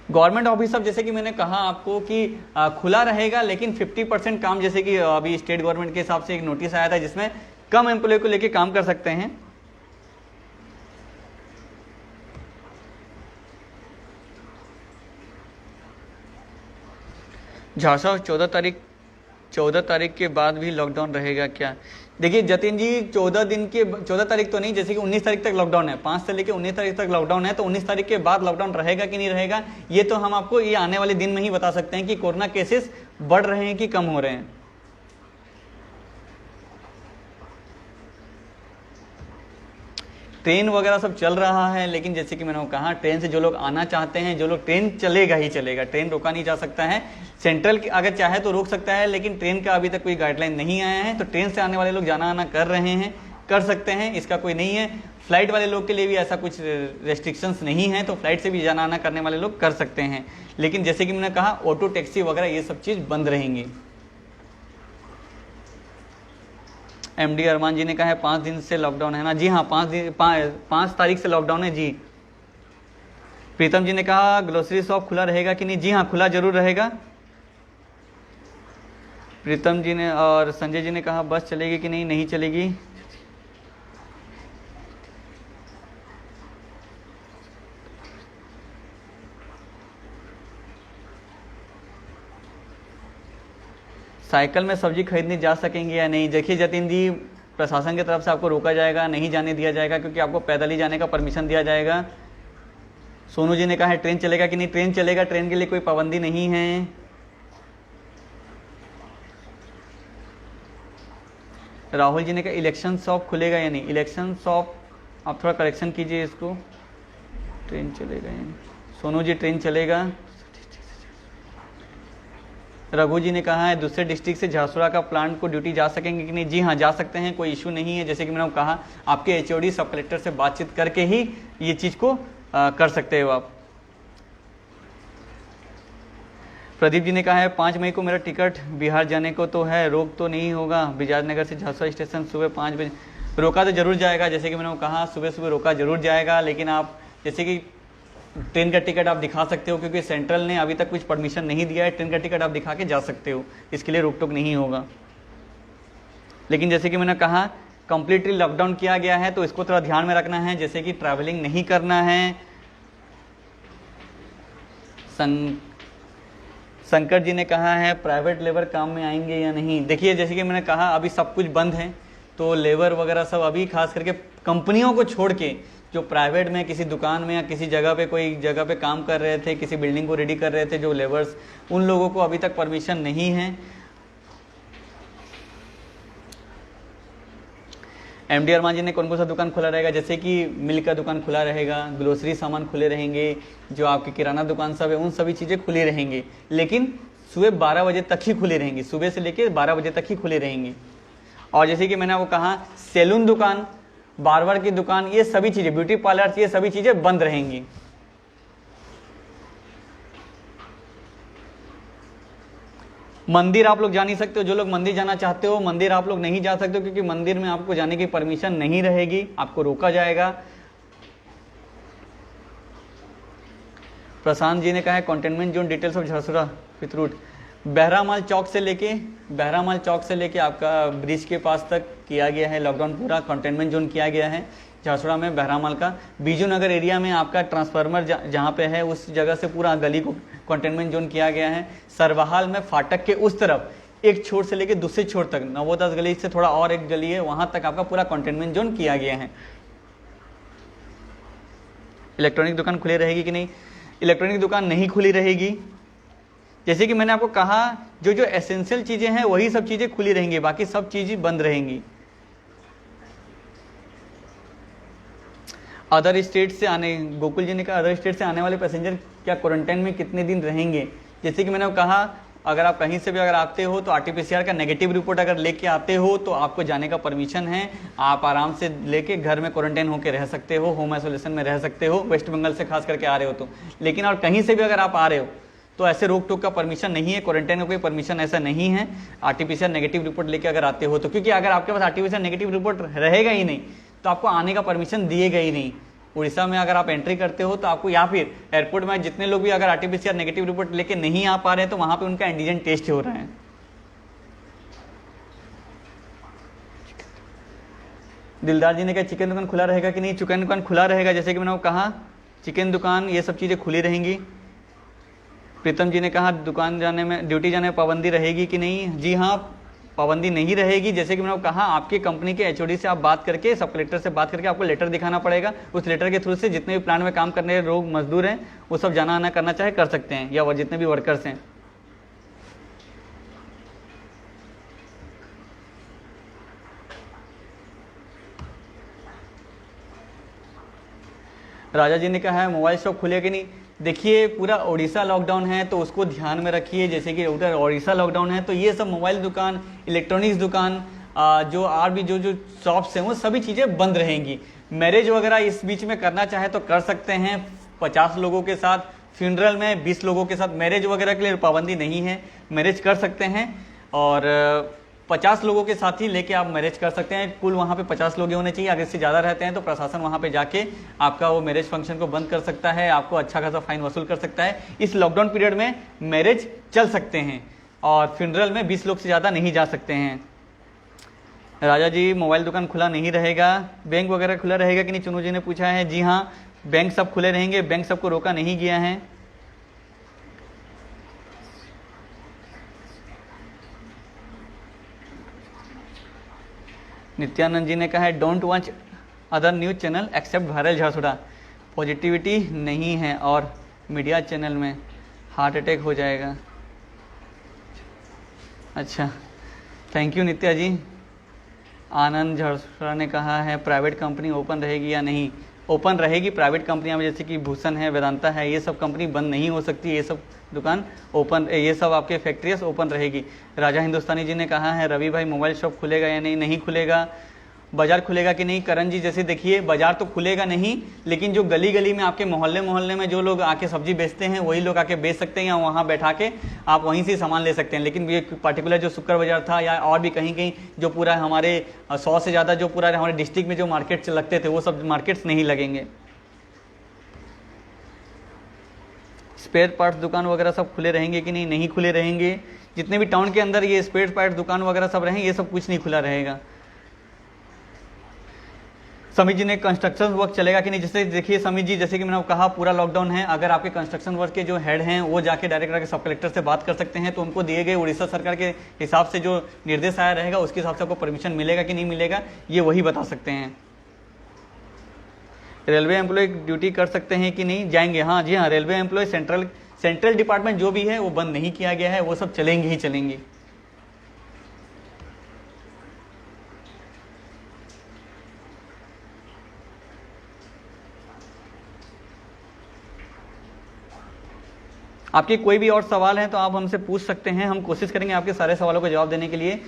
गवर्नमेंट ऑफिस अब जैसे कि मैंने कहा आपको कि खुला रहेगा, लेकिन 50% काम, जैसे कि अभी स्टेट गवर्नमेंट के हिसाब से एक नोटिस आया था जिसमें कम एम्प्लॉय को लेके काम कर सकते हैं। झांसा 14 तारीख के बाद भी लॉकडाउन रहेगा क्या? देखिए जतिन जी 14 तारीख तो नहीं, जैसे कि 19 तारीख तक लॉकडाउन है, 5 से लेकर 19 तारीख तक लॉकडाउन है, तो 19 तारीख के बाद लॉकडाउन रहेगा कि नहीं रहेगा ये तो हम आपको ये आने वाले दिन में ही बता सकते हैं कि कोरोना केसेस बढ़ रहे हैं कि कम हो रहे हैं। ट्रेन वगैरह सब चल रहा है, लेकिन जैसे कि मैंने कहा ट्रेन से जो लोग आना चाहते हैं, जो लोग, ट्रेन चलेगा ही चलेगा, ट्रेन रोका नहीं जा सकता है। सेंट्रल अगर चाहे तो रोक सकता है, लेकिन ट्रेन का अभी तक कोई गाइडलाइन नहीं आया है, तो ट्रेन से आने वाले लोग जाना आना कर रहे हैं, कर सकते हैं, इसका कोई नहीं है। फ्लाइट वाले लोग के लिए भी ऐसा कुछ रेस्ट्रिक्शंस नहीं है, तो फ्लाइट से भी जाना आना करने वाले लोग कर सकते हैं। लेकिन जैसे कि मैंने कहा ऑटो टैक्सी वगैरह ये सब चीज़ बंद रहेंगी। एमडी अरमान जी ने कहा है 5 दिन से लॉकडाउन है ना? जी हाँ 5 तारीख से लॉकडाउन है जी। प्रीतम जी ने कहा ग्रोसरी शॉप खुला रहेगा कि नहीं? जी हाँ खुला जरूर रहेगा। प्रीतम जी ने और संजय जी ने कहा बस चलेगी कि नहीं? नहीं चलेगी। साइकिल में सब्जी खरीदने जा सकेंगे या नहीं? देखिए जतिन जी प्रशासन की तरफ से आपको रोका जाएगा, नहीं जाने दिया जाएगा, क्योंकि आपको पैदल ही जाने का परमिशन दिया जाएगा। सोनू जी ने कहा है ट्रेन चलेगा कि नहीं? ट्रेन चलेगा, ट्रेन के लिए कोई पाबंदी नहीं है। राहुल जी ने कहा इलेक्शन शॉप खुलेगा या नहीं? इलेक्शन शॉप आप थोड़ा करेक्शन कीजिए इसको, ट्रेन चलेगा या नहीं? सोनू जी ट्रेन चलेगा। रघु जी ने कहा है दूसरे डिस्ट्रिक्ट से झांसुरा का प्लांट को ड्यूटी जा सकेंगे कि नहीं? जी हाँ जा सकते हैं, कोई इशू नहीं है। जैसे कि मैंने कहा आपके एचओडी सब कलेक्टर से बातचीत करके ही ये चीज़ को कर सकते हो आप। प्रदीप जी ने कहा है 5 मई को मेरा टिकट बिहार जाने को तो है, रोक तो नहीं होगा? बिजाजनगर से झांसुरा स्टेशन सुबह 5 बजे रोका तो जरूर जाएगा। जैसे कि मैंने कहा सुबह सुबह रोका जरूर जाएगा, लेकिन आप जैसे कि ट्रेन का टिकट आप दिखा सकते हो, क्योंकि सेंट्रल ने अभी तक कुछ परमिशन नहीं दिया है, ट्रेन का टिकट आप दिखा के जा सकते हो, इसके लिए रोक टोक नहीं होगा। लेकिन जैसे कि मैंने कहा कंप्लीटली लॉकडाउन किया गया है, तो इसको थोड़ा ध्यान में रखना है, जैसे कि ट्रैवलिंग नहीं करना है, शंकर जी ने कहा है प्राइवेट लेबर काम में आएंगे या नहीं। देखिए जैसे कि मैंने कहा अभी सब कुछ बंद है, तो लेबर वगैरह सब अभी खास करके कंपनियों को छोड़ के जो प्राइवेट में किसी दुकान में या किसी जगह पे कोई जगह पे काम कर रहे थे, किसी बिल्डिंग को रेडी कर रहे थे जो लेबर्स, उन लोगों को अभी तक परमिशन नहीं है। एमडी अरमान जी ने कौन कौन सा दुकान खुला रहेगा, जैसे कि मिल्क का दुकान खुला रहेगा, ग्रोसरी सामान खुले रहेंगे, जो आपकी किराना दुकान सब है उन सभी चीज़ें खुली रहेंगी, लेकिन सुबह 12 बजे तक ही खुली रहेंगी, सुबह से लेकर 12 बजे तक ही खुली रहेंगी। और जैसे कि मैंने आपको कहा सैलून दुकान, बार्बर की दुकान, ये सभी चीज़ें, ब्यूटी पार्लर, ये सभी चीज़ें बंद रहेंगी। मंदिर आप लोग जा नहीं सकते हो, जो लोग मंदिर जाना चाहते हो मंदिर आप लोग नहीं जा सकते हो, क्योंकि मंदिर में आपको जाने की परमिशन नहीं रहेगी, आपको रोका जाएगा। प्रशांत जी ने कहा है containment zone details of Jharsuguda with route Bahramal Chowk से लेके आपका ब्रिज के पास तक किया गया है लॉकडाउन, पूरा कंटेनमेंट जोन किया गया है झारसुरा में, बहरामाल का। बीजू नगर एरिया में आपका ट्रांसफार्मर जहाँ पे है उस जगह से पूरा गली को कंटेनमेंट जोन किया गया है। सरबहाल में फाटक के उस तरफ एक छोर से लेकर दूसरे छोर तक, 9-10 गली से थोड़ा और एक गली है, वहां तक आपका पूरा कंटेनमेंट जोन किया गया है। इलेक्ट्रॉनिक दुकान खुली रहेगी कि नहीं? इलेक्ट्रॉनिक दुकान नहीं खुली रहेगी। जैसे कि मैंने आपको कहा जो जो एसेंशियल चीजें हैं वही सब चीजें खुली रहेंगी, बाकी सब चीजें बंद रहेंगी। अदर स्टेट से आने, गोकुल जी ने कहा अदर स्टेट से आने वाले पैसेंजर क्या क्वारंटाइन में कितने दिन रहेंगे? जैसे कि मैंने कहा अगर आप कहीं से भी अगर आते हो तो आरटीपीसीआर का नेगेटिव रिपोर्ट अगर लेके आते हो तो आपको जाने का परमिशन है, आप आराम से लेके घर में क्वारंटाइन होकर रह सकते हो, होम आइसोलेशन में रह सकते हो, वेस्ट बंगाल से खास करके आ रहे हो तो। लेकिन और कहीं से भी अगर आप आ रहे हो तो ऐसे रोक टोक का परमिशन नहीं है, क्वारंटाइन का कोई परमिशन ऐसा नहीं है। आरटीपीसीआर नेगेटिव रिपोर्ट लेके अगर आते हो तो, क्योंकि अगर आपके पास आरटीपीसीआर नेगेटिव रिपोर्ट रहेगा ही नहीं तो आपको आने का परमिशन दिएगा ही नहीं। उड़ीसा में अगर आप एंट्री करते हो तो आपको, या फिर एयरपोर्ट में जितने लोग भी अगर आरटीपीसीआर नेगेटिव रिपोर्ट लेके नहीं आ पा रहे हैं तो वहां पे उनका एंटीजन टेस्ट हो रहा है। दिलदार जी ने कहा चिकन दुकान खुला रहेगा कि नहीं? चिकन दुकान खुला रहेगा, जैसे कि मैंने कहा चिकन दुकान ये सब चीजें खुली रहेंगी। प्रीतम जी ने कहा दुकान जाने में, ड्यूटी जाने में पाबंदी रहेगी कि नहीं? जी हाँ, पाबंदी नहीं रहेगी। जैसे कि मैंने कहा आपकी कंपनी के एचओडी से आप बात करके, सब कलेक्टर से बात करके आपको लेटर दिखाना पड़ेगा, उस लेटर के थ्रू से जितने भी प्लांट में काम करने वाले लोग मजदूर हैं वो सब जाना आना करना चाहे कर सकते हैं, या जितने भी वर्कर्स हैं। राजा जी ने कहा है मोबाइल शॉप खुले कि नहीं? देखिए पूरा उड़ीसा लॉकडाउन है तो उसको ध्यान में रखिए। जैसे कि उधर उड़ीसा लॉकडाउन है तो ये सब मोबाइल दुकान, इलेक्ट्रॉनिक्स दुकान, जो और भी जो जो शॉप्स हैं वो सभी चीज़ें बंद रहेंगी। मैरिज वगैरह इस बीच में करना चाहे तो कर सकते हैं 50 लोगों के साथ, फ्यूनरल में 20 लोगों के साथ। मैरिज वगैरह के लिए पाबंदी नहीं है, मैरिज कर सकते हैं और 50 लोगों के साथ ही लेके आप मैरिज कर सकते हैं। कुल वहाँ पे 50 लोग होने चाहिए, अगर इससे ज़्यादा रहते हैं तो प्रशासन वहाँ पे जाके आपका वो मैरिज फंक्शन को बंद कर सकता है, आपको अच्छा खासा फाइन वसूल कर सकता है। इस लॉकडाउन पीरियड में मैरिज चल सकते हैं और फ्यूनरल में 20 लोग से ज़्यादा नहीं जा सकते हैं। राजा जी मोबाइल दुकान खुला नहीं रहेगा, बैंक वगैरह खुला रहेगा कि नहीं? चुनू जी ने पूछा है। जी हाँ, बैंक सब खुले रहेंगे, बैंक सबको रोका नहीं गया है। नित्यानंद जी ने कहा है don't watch other news channel except viral Jharsuguda, positivity नहीं है और मीडिया चैनल में हार्ट अटैक हो जाएगा। अच्छा, थैंक यू नित्या जी। आनंद झारसुगुड़ा ने कहा है प्राइवेट कंपनी ओपन रहेगी या नहीं? ओपन रहेगी। प्राइवेट कंपनियां में जैसे कि भूषण है, वेदांता है, ये सब कंपनी बंद नहीं हो सकती, ये सब दुकान ओपन, ये सब आपके फैक्ट्रीज ओपन रहेगी। राजा हिंदुस्तानी जी ने कहा है रवि भाई मोबाइल शॉप खुलेगा या नहीं? नहीं खुलेगा। बाजार खुलेगा कि नहीं? करण जी जैसे देखिए बाजार तो खुलेगा नहीं, लेकिन जो गली गली में आपके मोहल्ले मोहल्ले में जो लोग आके सब्जी बेचते हैं वही लोग आके बेच सकते हैं, या वहाँ बैठा के आप वहीं से सामान ले सकते हैं। लेकिन ये पर्टिकुलर जो शुक्र बाजार था या और भी कहीं कहीं जो पूरा हमारे 100 से ज़्यादा जो पूरा हमारे डिस्ट्रिक्ट में जो मार्केट्स लगते थे वो सब मार्केट्स नहीं लगेंगे। स्पेयर पार्ट्स दुकान वगैरह सब खुले रहेंगे कि नहीं? नहीं खुले रहेंगे। जितने भी टाउन के अंदर ये स्पेयर पार्ट्स दुकान वगैरह सब रहेंगे, ये सब कुछ नहीं खुला रहेगा। समीर जी ने कंस्ट्रक्शन वर्क चलेगा कि नहीं, जैसे देखिए समीर जी, जैसे कि मैंने कहा पूरा लॉकडाउन है, अगर आपके कंस्ट्रक्शन वर्क के जो हेड हैं वो जाके डायरेक्ट आके सब कलेक्टर से बात कर सकते हैं, तो उनको दिए गए उड़ीसा सरकार के हिसाब से जो निर्देश आया रहेगा उसके हिसाब से आपको परमिशन मिलेगा कि नहीं मिलेगा, ये वही बता सकते हैं। रेलवे एम्प्लॉय ड्यूटी कर सकते हैं कि नहीं, जाएंगे, हाँ जी हाँ, रेलवे एम्प्लॉय सेंट्रल डिपार्टमेंट जो भी है वो बंद नहीं किया गया है, वो सब चलेंगे ही चलेंगे। आपके कोई भी और सवाल है तो आप हमसे पूछ सकते हैं, हम कोशिश करेंगे आपके सारे सवालों का जवाब देने के लिए।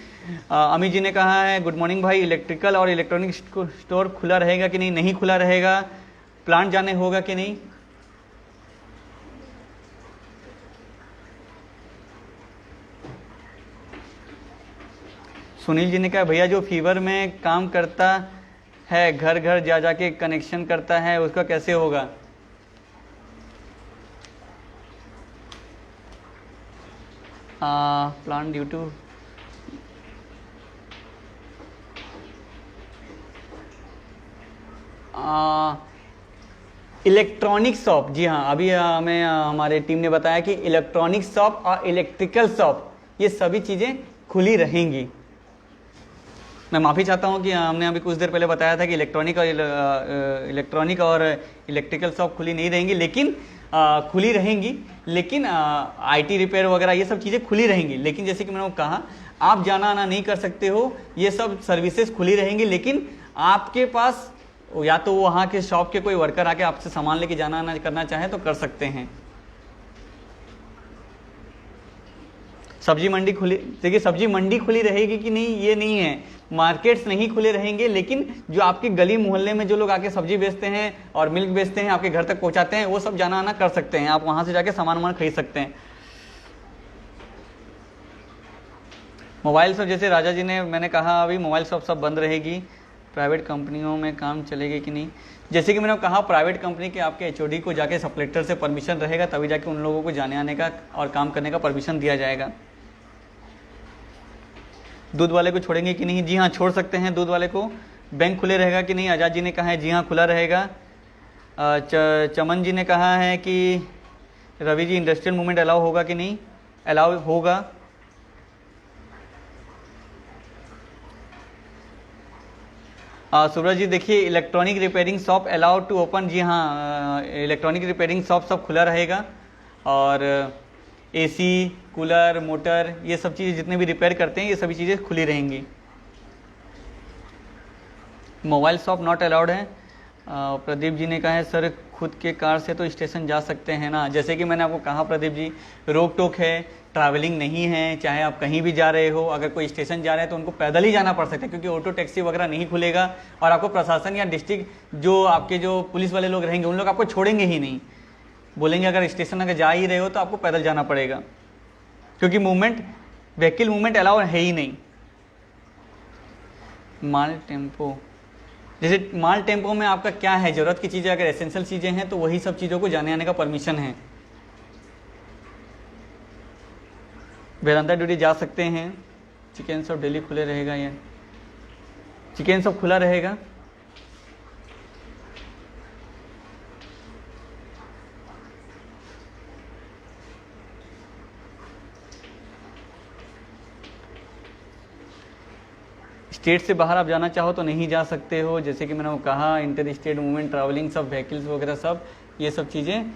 अमित जी ने कहा है गुड मॉर्निंग भाई, इलेक्ट्रिकल और इलेक्ट्रॉनिक स्टोर खुला रहेगा कि नहीं, नहीं खुला रहेगा, प्लांट जाने होगा कि नहीं। सुनील जी ने कहा भैया जो फीवर में काम करता है, घर घर जा जाके कनेक्शन करता है, उसका कैसे होगा। Plan due to electronic shop, जी हाँ, अभी हमें हमारे टीम ने बताया कि इलेक्ट्रॉनिक शॉप और इलेक्ट्रिकल शॉप ये सभी चीज़ें खुली रहेंगी। मैं माफ़ी चाहता हूँ कि हमने अभी कुछ देर पहले बताया था कि इलेक्ट्रॉनिक और इलेक्ट्रिकल शॉप खुली नहीं रहेंगी, लेकिन खुली रहेंगी, लेकिन आईटी रिपेयर वगैरह ये सब चीज़ें खुली रहेंगी। लेकिन जैसे कि मैंने कहा आप जाना आना नहीं कर सकते हो, ये सब सर्विसेज खुली रहेंगी, लेकिन आपके पास या तो वहाँ के शॉप के कोई वर्कर आके आपसे सामान लेके जाना आना करना चाहे तो कर सकते हैं। सब्जी मंडी खुली, देखिए सब्जी मंडी खुली रहेगी कि नहीं ये नहीं है, मार्केट्स नहीं खुले रहेंगे, लेकिन जो आपके गली मोहल्ले में जो लोग आके सब्जी बेचते हैं और मिल्क बेचते हैं, आपके घर तक पहुंचाते हैं, वो सब जाना आना कर सकते हैं, आप वहां से जाके सामान वामान खरीद सकते हैं। मोबाइल शॉप, जैसे राजा जी ने, मैंने कहा अभी मोबाइल शॉप सब बंद रहेगी, प्राइवेट कंपनियों में काम चलेगी कि नहीं। जैसे कि मैंने कहा प्राइवेट कंपनी के आपके एचओडी को जाके सब कलेक्टर से परमिशन रहेगा, तभी जाके उन लोगों को जाने आने का और काम करने का परमिशन दिया जाएगा। दूध वाले को छोड़ेंगे कि नहीं, जी हाँ छोड़ सकते हैं दूध वाले को। बैंक खुले रहेगा कि नहीं, आज़ाद जी ने कहा है जी हाँ खुला रहेगा। चमन जी ने कहा है कि Ravi ji industrial movement allow होगा कि नहीं, अलाउ होगा। सूरज जी देखिए electronic repairing shop allowed to open, जी हाँ इलेक्ट्रॉनिक रिपेयरिंग शॉप सब खुला रहेगा, और एसी, कूलर, मोटर, ये सब चीज़ें जितने भी रिपेयर करते हैं ये सभी चीज़ें खुली रहेंगी। मोबाइल शॉप नॉट अलाउड है। प्रदीप जी ने कहा है सर खुद के कार से तो स्टेशन जा सकते हैं ना। जैसे कि मैंने आपको कहा प्रदीप जी, रोक टोक है, ट्रैवलिंग नहीं है, चाहे आप कहीं भी जा रहे हो, अगर कोई स्टेशन जा रहे हैं तो उनको पैदल ही जाना पड़ सकता है, क्योंकि ऑटो टैक्सी वगैरह नहीं खुलेगा, और आपको प्रशासन या डिस्ट्रिक्ट जो आपके जो पुलिस वाले लोग रहेंगे उन लोग आपको छोड़ेंगे ही नहीं, बोलेंगे अगर स्टेशन अगर जा ही रहे हो तो आपको पैदल जाना पड़ेगा, क्योंकि मूवमेंट व्हीकल मूवमेंट अलाउ है ही नहीं। माल टेम्पो, जैसे माल टेम्पो में आपका क्या है, जरूरत की चीज़ें अगर एसेंशियल चीज़ें हैं तो वही सब चीज़ों को जाने आने का परमिशन है। वेदांता ड्यूटी जा सकते हैं। चिकन शॉप डेली खुले रहेगा, या चिकन शॉप खुला रहेगा। स्टेट से बाहर आप जाना चाहो तो नहीं जा सकते हो, जैसे कि मैंने कहा इंटर स्टेट मूवमेंट, ट्रैवलिंग, सब व्हीकल्स वगैरह सब ये सब चीज़ें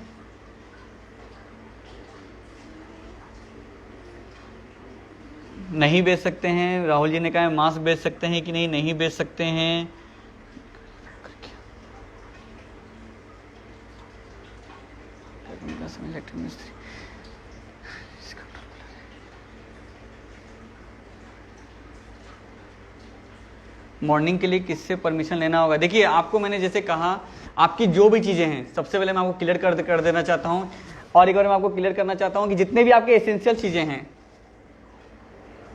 नहीं बेच सकते हैं। राहुल जी ने कहा मास्क बेच सकते हैं कि नहीं, नहीं बेच सकते हैं। मॉर्निंग के लिए किससे परमिशन लेना होगा। देखिए आपको मैंने जैसे कहा आपकी जो भी चीज़ें हैं सबसे पहले मैं आपको क्लियर कर देना चाहता हूँ, और एक बार मैं आपको क्लियर करना चाहता हूँ कि जितने भी आपके एसेंशियल चीज़ें हैं,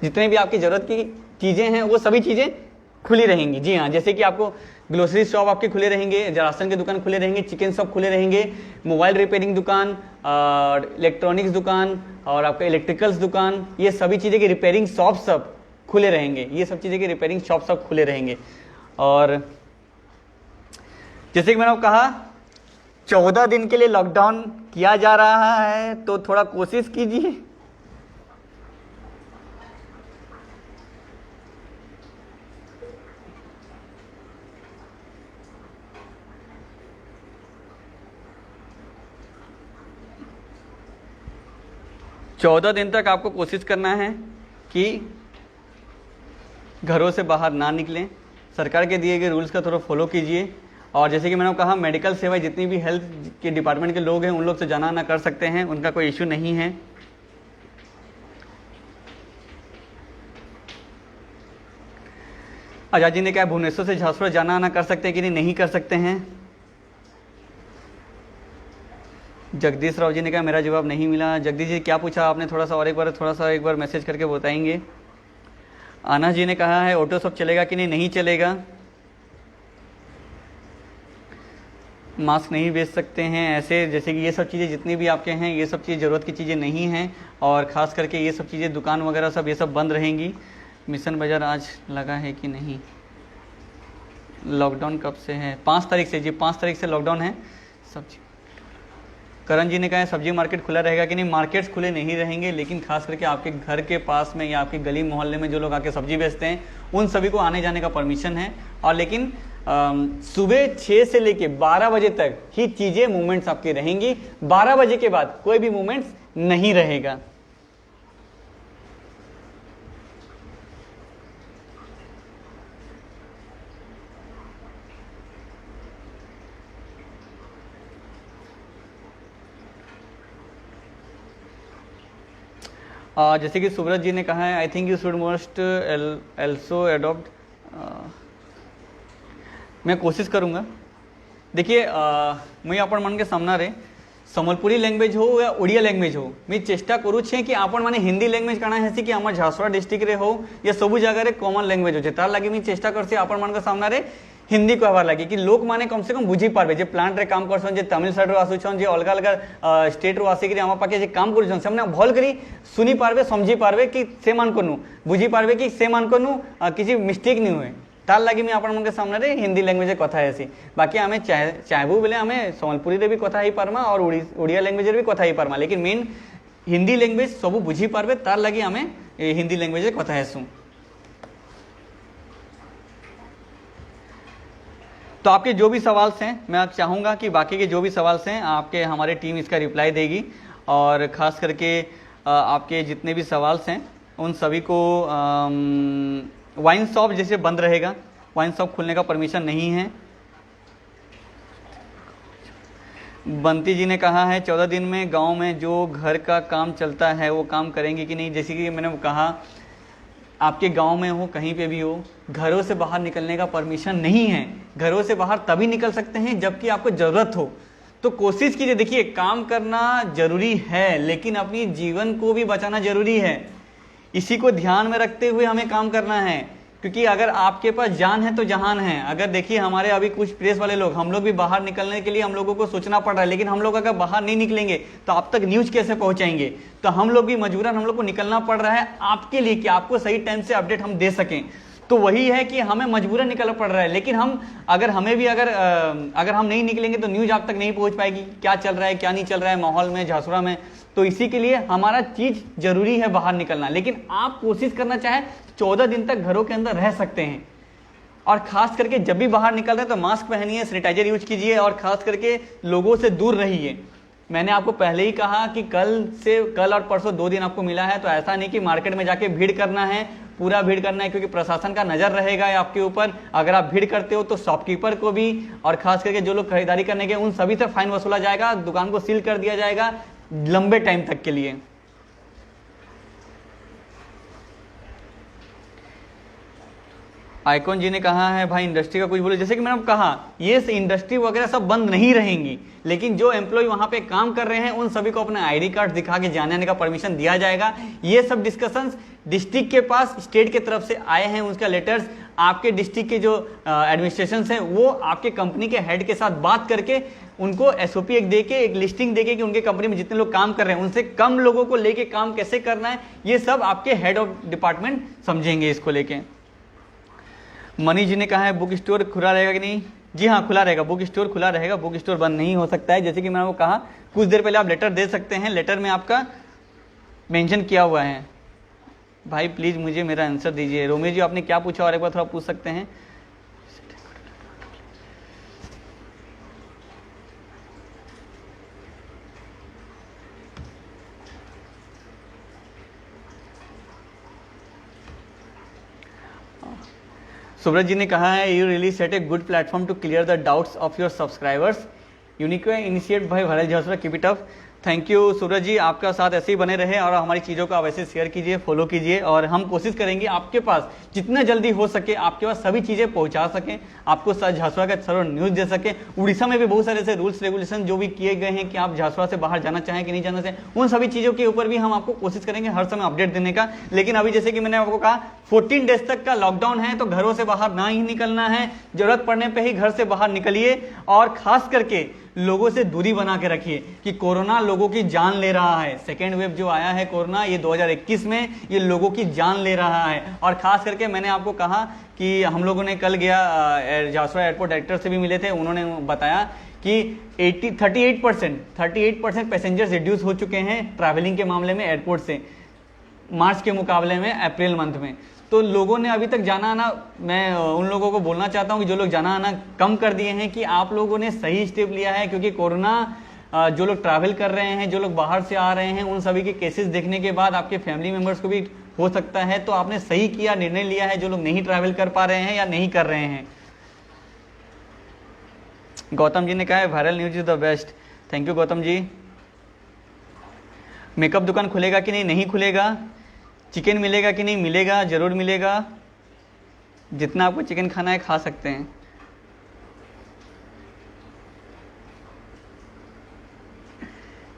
जितने भी आपकी ज़रूरत की चीज़ें हैं वो सभी चीज़ें खुली रहेंगी। जी हाँ, जैसे कि आपको ग्रोसरी शॉप आपके खुले रहेंगे, राशन के दुकान खुले रहेंगे, चिकन शॉप खुले रहेंगे, मोबाइल रिपेयरिंग दुकान, इलेक्ट्रॉनिक्स दुकान और आपका इलेक्ट्रिकल्स दुकान, ये सभी चीज़ें की रिपेयरिंग शॉप सब खुले रहेंगे। ये सब चीज़ें के रिपेयरिंग शॉप सब खुले रहेंगे। और जैसे कि मैंने आपको कहा 14 दिन के लिए लॉकडाउन किया जा रहा है, तो थोड़ा कोशिश कीजिए। चौदह दिन तक आपको कोशिश करना है कि घरों से बाहर ना निकलें, सरकार के दिए गए रूल्स का थोड़ा फॉलो कीजिए। और जैसे कि मैंने कहा, मेडिकल सेवाएं जितनी भी हेल्थ के डिपार्टमेंट के लोग हैं उन लोग से जाना आना कर सकते हैं, उनका कोई इश्यू नहीं है। आजाद जी ने कहा भुवनेश्वर से झांसुरा जाना आना कर सकते हैं कि नहीं, नहीं कर सकते हैं। जगदीश राव जी ने कहा मेरा जवाब नहीं मिला। जगदीश जी क्या पूछा आपने, थोड़ा सा एक बार मैसेज करके बताएंगे। आना जी ने कहा है ऑटो सब चलेगा कि नहीं, नहीं चलेगा। मास्क नहीं बेच सकते हैं ऐसे, जैसे कि ये सब चीज़ें जितनी भी आपके हैं ये सब चीज़ें ज़रूरत की चीज़ें नहीं हैं, और ख़ास करके ये सब चीज़ें दुकान वगैरह सब ये सब बंद रहेंगी। मिशन बाज़ार आज लगा है कि नहीं, लॉकडाउन कब से है? 5 तारीख से जी, 5 तारीख से लॉकडाउन है सब्जी। करण जी ने कहा है सब्जी मार्केट खुला रहेगा कि नहीं, मार्केट्स खुले नहीं रहेंगे, लेकिन खास करके आपके घर के पास में या आपके गली मोहल्ले में जो लोग आके सब्जी बेचते हैं उन सभी को आने जाने का परमिशन है। और लेकिन सुबह 6 से लेके 12 बजे तक ही चीज़ें मूवमेंट्स आपकी रहेंगी। 12 बजे के बाद कोई भी मूवमेंट्स नहीं रहेगा। जैसे कि सुब्रत जी ने कहा है I think you should most also adopt. मैं कोशिश करूँगा। देखिए मुझे आपण मन के सामना रे सम्बलपुरी लैंग्वेज हो या ओडिया लैंग्वेज हो, मैं चेष्टा करूँ छे कि आपण माने हिंदी लैंग्वेज काना है कि आम झारसुगुड़ा डिस्ट्रिक्ट रे हो या सबू जगह रे कॉमन लैंग्वेज हो, तार लगे मैं चेष्टा करसी आपण मन के सामना रे हिंदी कहबार लगे कि लोक माने कम से कम बुझी पारबे। जे प्लांट रे काम करछन, जे तमिल साइड रो आसुछन, जे अलग अलग स्टेट रो आसी कि आमा पाके जे काम करछन से भल करी सुनी पारबे, समझी पारबे कि से मान कोनु बुझी पारबे कि से मान कोनु किसी मिस्टेक नहीं हुए। तार लगे मैं आपण मन के सामने रे हिंदी लैंग्वेज कथा है। बाकी आमे चाहबू बोले आमे सम्बलपुरी रे भी कथा ही पारमा और ओडिया लैंग्वेज रे भी कथा ही पारमा, लेकिन मेन हिंदी लैंग्वेज सबू बुझी पारबे, तार लगे आमे हिंदी लैंग्वेज रे कथा हेसु। तो आपके जो भी सवाल हैं मैं चाहूँगा कि बाकी के जो भी सवाल हैं आपके हमारी टीम इसका रिप्लाई देगी, और ख़ास करके आपके जितने भी सवाल हैं उन सभी को वाइन शॉप जैसे बंद रहेगा, वाइन शॉप खुलने का परमिशन नहीं है। बंती जी ने कहा है 14 दिन में गांव में जो घर का काम चलता है वो काम करेंगे कि नहीं। जैसे कि मैंने कहा आपके गांव में हो कहीं पे भी हो, घरों से बाहर निकलने का परमिशन नहीं है। घरों से बाहर तभी निकल सकते हैं जबकि आपको ज़रूरत हो। तो कोशिश कीजिए, देखिए काम करना जरूरी है लेकिन अपनी जीवन को भी बचाना जरूरी है। इसी को ध्यान में रखते हुए हमें काम करना है, क्योंकि अगर आपके पास जान है तो जहान है। अगर देखिए हमारे अभी कुछ प्रेस वाले लोग, हम लोग भी बाहर निकलने के लिए हम लोगों को सोचना पड़ रहा है, लेकिन हम लोग अगर बाहर नहीं निकलेंगे तो आप तक न्यूज़ कैसे पहुंचाएंगे। तो हम लोग भी मजबूरन हम लोग को निकलना पड़ रहा है आपके लिए कि आपको सही टाइम से अपडेट हम दे सकें। तो वही है कि हमें मजबूरन निकलना पड़ रहा है, लेकिन हम अगर हम नहीं निकलेंगे तो न्यूज़ आप तक नहीं पहुँच पाएगी, क्या चल रहा है क्या नहीं चल रहा है माहौल में झारसुगुड़ा में। तो इसी के लिए हमारा चीज़ जरूरी है बाहर निकलना, लेकिन आप कोशिश करना चाहें 14 दिन तक घरों के अंदर रह सकते हैं। और खास करके जब भी बाहर निकल रहे हैं तो मास्क पहनिए, सैनिटाइजर यूज कीजिए और खास करके लोगों से दूर रहिए। मैंने आपको पहले ही कहा कि कल और परसों 2 दिन आपको मिला है, तो ऐसा नहीं कि मार्केट में जाके भीड़ करना है, पूरा भीड़ करना है, क्योंकि प्रशासन का नज़र रहेगा आपके ऊपर। अगर आप भीड़ करते हो तो शॉपकीपर को भी और खास करके जो लोग खरीदारी करने गए उन सभी से फाइन वसूला जाएगा, दुकान को सील कर दिया जाएगा लंबे टाइम तक के लिए। आइकॉन जी ने कहा है भाई इंडस्ट्री का कुछ बोलो। जैसे कि मैंने कहा ये इंडस्ट्री वगैरह सब बंद नहीं रहेंगी, लेकिन जो एम्प्लॉय वहां पे काम कर रहे हैं उन सभी को अपना आईडी कार्ड दिखा के जाने आने का परमिशन दिया जाएगा। ये सब डिस्कशंस डिस्ट्रिक्ट के पास स्टेट के तरफ से आए हैं, उसका लेटर्स आपके डिस्ट्रिक्ट के जो एडमिनिस्ट्रेशन है वो आपके कंपनी के हेड के साथ बात करके उनको एसओपी एक देके, एक लिस्टिंग देके कि उनके कंपनी में जितने लोग काम कर रहे हैं उनसे कम लोगों को लेके काम कैसे करना है, ये सब आपके हेड ऑफ डिपार्टमेंट समझेंगे इसको लेके। मनीष जी ने कहा है बुक स्टोर खुला रहेगा कि नहीं। जी हाँ, खुला रहेगा, बुक स्टोर खुला रहेगा, बुक स्टोर बंद नहीं हो सकता है। जैसे कि मैंने वो कहा कुछ देर पहले आप लेटर दे सकते हैं, लेटर में आपका मेंशन किया हुआ है। भाई प्लीज़ मुझे मेरा आंसर दीजिए। रोमियो जी आपने क्या पूछा और एक बार थोड़ा पूछ सकते हैं? सुब्रत जी ने कहा है you really set a good platform to clear the doubts of your subscribers, unique initiate भाई Bharat Jhasra, keep it up. Thank you Suraj ji, आपका साथ ऐसे ही बने रहे और हमारी चीज़ों को आप ऐसे शेयर कीजिए, फॉलो कीजिए और हम कोशिश करेंगे आपके पास जितना जल्दी हो सके आपके पास सभी चीज़ें पहुंचा सकें, आपको झांसुआ का सर्व न्यूज़ दे सके। उड़ीसा में भी बहुत सारे ऐसे रूल्स रेगुलेशन जो भी किए गए हैं कि आप झांसुआ से बाहर जाना चाहें कि नहीं जाना चाहें, उन सभी चीज़ों के ऊपर भी हम आपको कोशिश करेंगे हर समय अपडेट देने का। लेकिन अभी जैसे कि मैंने आपको कहा 14 डेज तक का लॉकडाउन है, तो घरों से बाहर ना ही निकलना है, जरूरत पड़ने पे ही घर से बाहर निकलिए और खास करके लोगों से दूरी बना के रखिए कि कोरोना लोगों की जान ले रहा है। सेकेंड वेव जो आया है कोरोना, ये 2021 में ये लोगों की जान ले रहा है। और खास करके मैंने आपको कहा कि हम लोगों ने कल गया झांसुआ एयरपोर्ट डायरेक्टर से भी मिले थे, उन्होंने बताया कि 38% पैसेंजर्स रिड्यूस हो चुके हैं ट्रैवलिंग के मामले में एयरपोर्ट से मार्च के मुकाबले में अप्रैल मंथ में। तो लोगों ने अभी तक जाना आना, मैं उन लोगों को बोलना चाहता हूं कि जो लोग जाना आना कम कर दिए हैं कि आप लोगों ने सही स्टेप लिया है, क्योंकि कोरोना जो लोग ट्रैवल कर रहे हैं, जो लोग बाहर से आ रहे हैं, उन सभी के केसेस देखने के बाद आपके फैमिली मेंबर्स को भी हो सकता है, तो आपने सही किया, निर्णय लिया है जो लोग नहीं ट्रैवल कर पा रहे हैं या नहीं कर रहे हैं। गौतम जी ने कहा है viral news is the best. Thank you Gautam ji. Makeup दुकान खुलेगा कि नहीं? नहीं खुलेगा। चिकन मिलेगा कि नहीं? मिलेगा, जरूर मिलेगा। जितना आपको चिकन खाना है खा सकते हैं।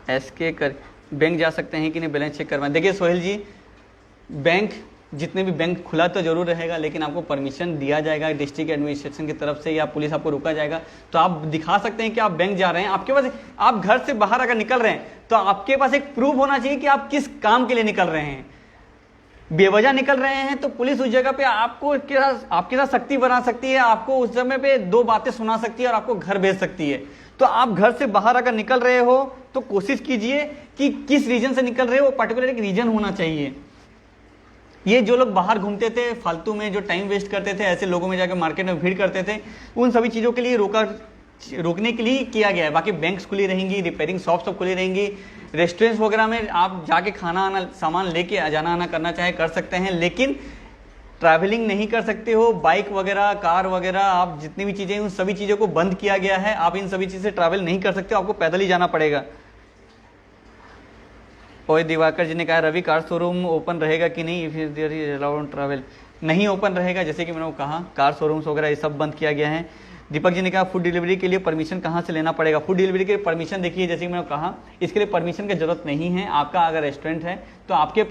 एसके कर बैंक जा सकते हैं कि नहीं, बैलेंस चेक करवाएं। देखिए सोहेल जी, बैंक जितने भी बैंक खुला तो जरूर रहेगा, लेकिन आपको परमिशन दिया जाएगा डिस्ट्रिक्ट एडमिनिस्ट्रेशन की तरफ से या पुलिस आपको रुका जाएगा, तो आप दिखा सकते हैं कि आप बैंक जा रहे हैं। आपके पास, आप घर से बाहर अगर निकल रहे हैं तो आपके पास एक प्रूफ होना चाहिए कि आप किस काम के लिए निकल रहे हैं। बेवजह निकल रहे हैं तो पुलिस उस जगह पे आपके साथ सख्ती बना सकती है, आपको उस समय पे 2 बातें सुना सकती है और आपको घर भेज सकती है। तो आप घर से बाहर अगर निकल रहे हो तो कोशिश कीजिए कि किस रीजन से निकल रहे हो, पर्टिकुलर एक रीजन होना चाहिए। ये जो लोग बाहर घूमते थे फालतू में, जो टाइम वेस्ट करते थे, ऐसे लोगों में जाकर मार्केट में भीड़ करते थे, उन सभी चीज़ों के लिए रोकने के लिए किया गया है। बाकी बैंक्स खुली रहेंगी, रिपेयरिंग शॉप सब खुली रहेंगी, रेस्टोरेंट्स वगैरह में आप जाके खाना आना सामान लेके जाना आना करना चाहे कर सकते हैं, लेकिन ट्रैवलिंग नहीं कर सकते हो। बाइक वगैरह, कार वगैरह, आप जितनी भी चीज़ें, उन सभी चीज़ों को बंद किया गया है। आप इन सभी चीज़ से ट्रैवल नहीं कर सकते हो, आपको पैदल ही जाना पड़ेगा। और दिवाकर जी ने कहा रवि कार शोरूम ओपन रहेगा कि नहीं, if there is allowed travel? नहीं ओपन रहेगा, जैसे कि मैंने कहा कार शोरूम्स वगैरह ये सब बंद किया गया है। दीपक जी ने कहा फूड डिलीवरी के लिए परमिशन कहाँ से लेना पड़ेगा? फूड डिलीवरी के लिए परमिशन देखिए, जैसे कि मैंने कहा इसके लिए परमिशन की जरूरत नहीं है। आपका अगर रेस्टोरेंट है तो आपके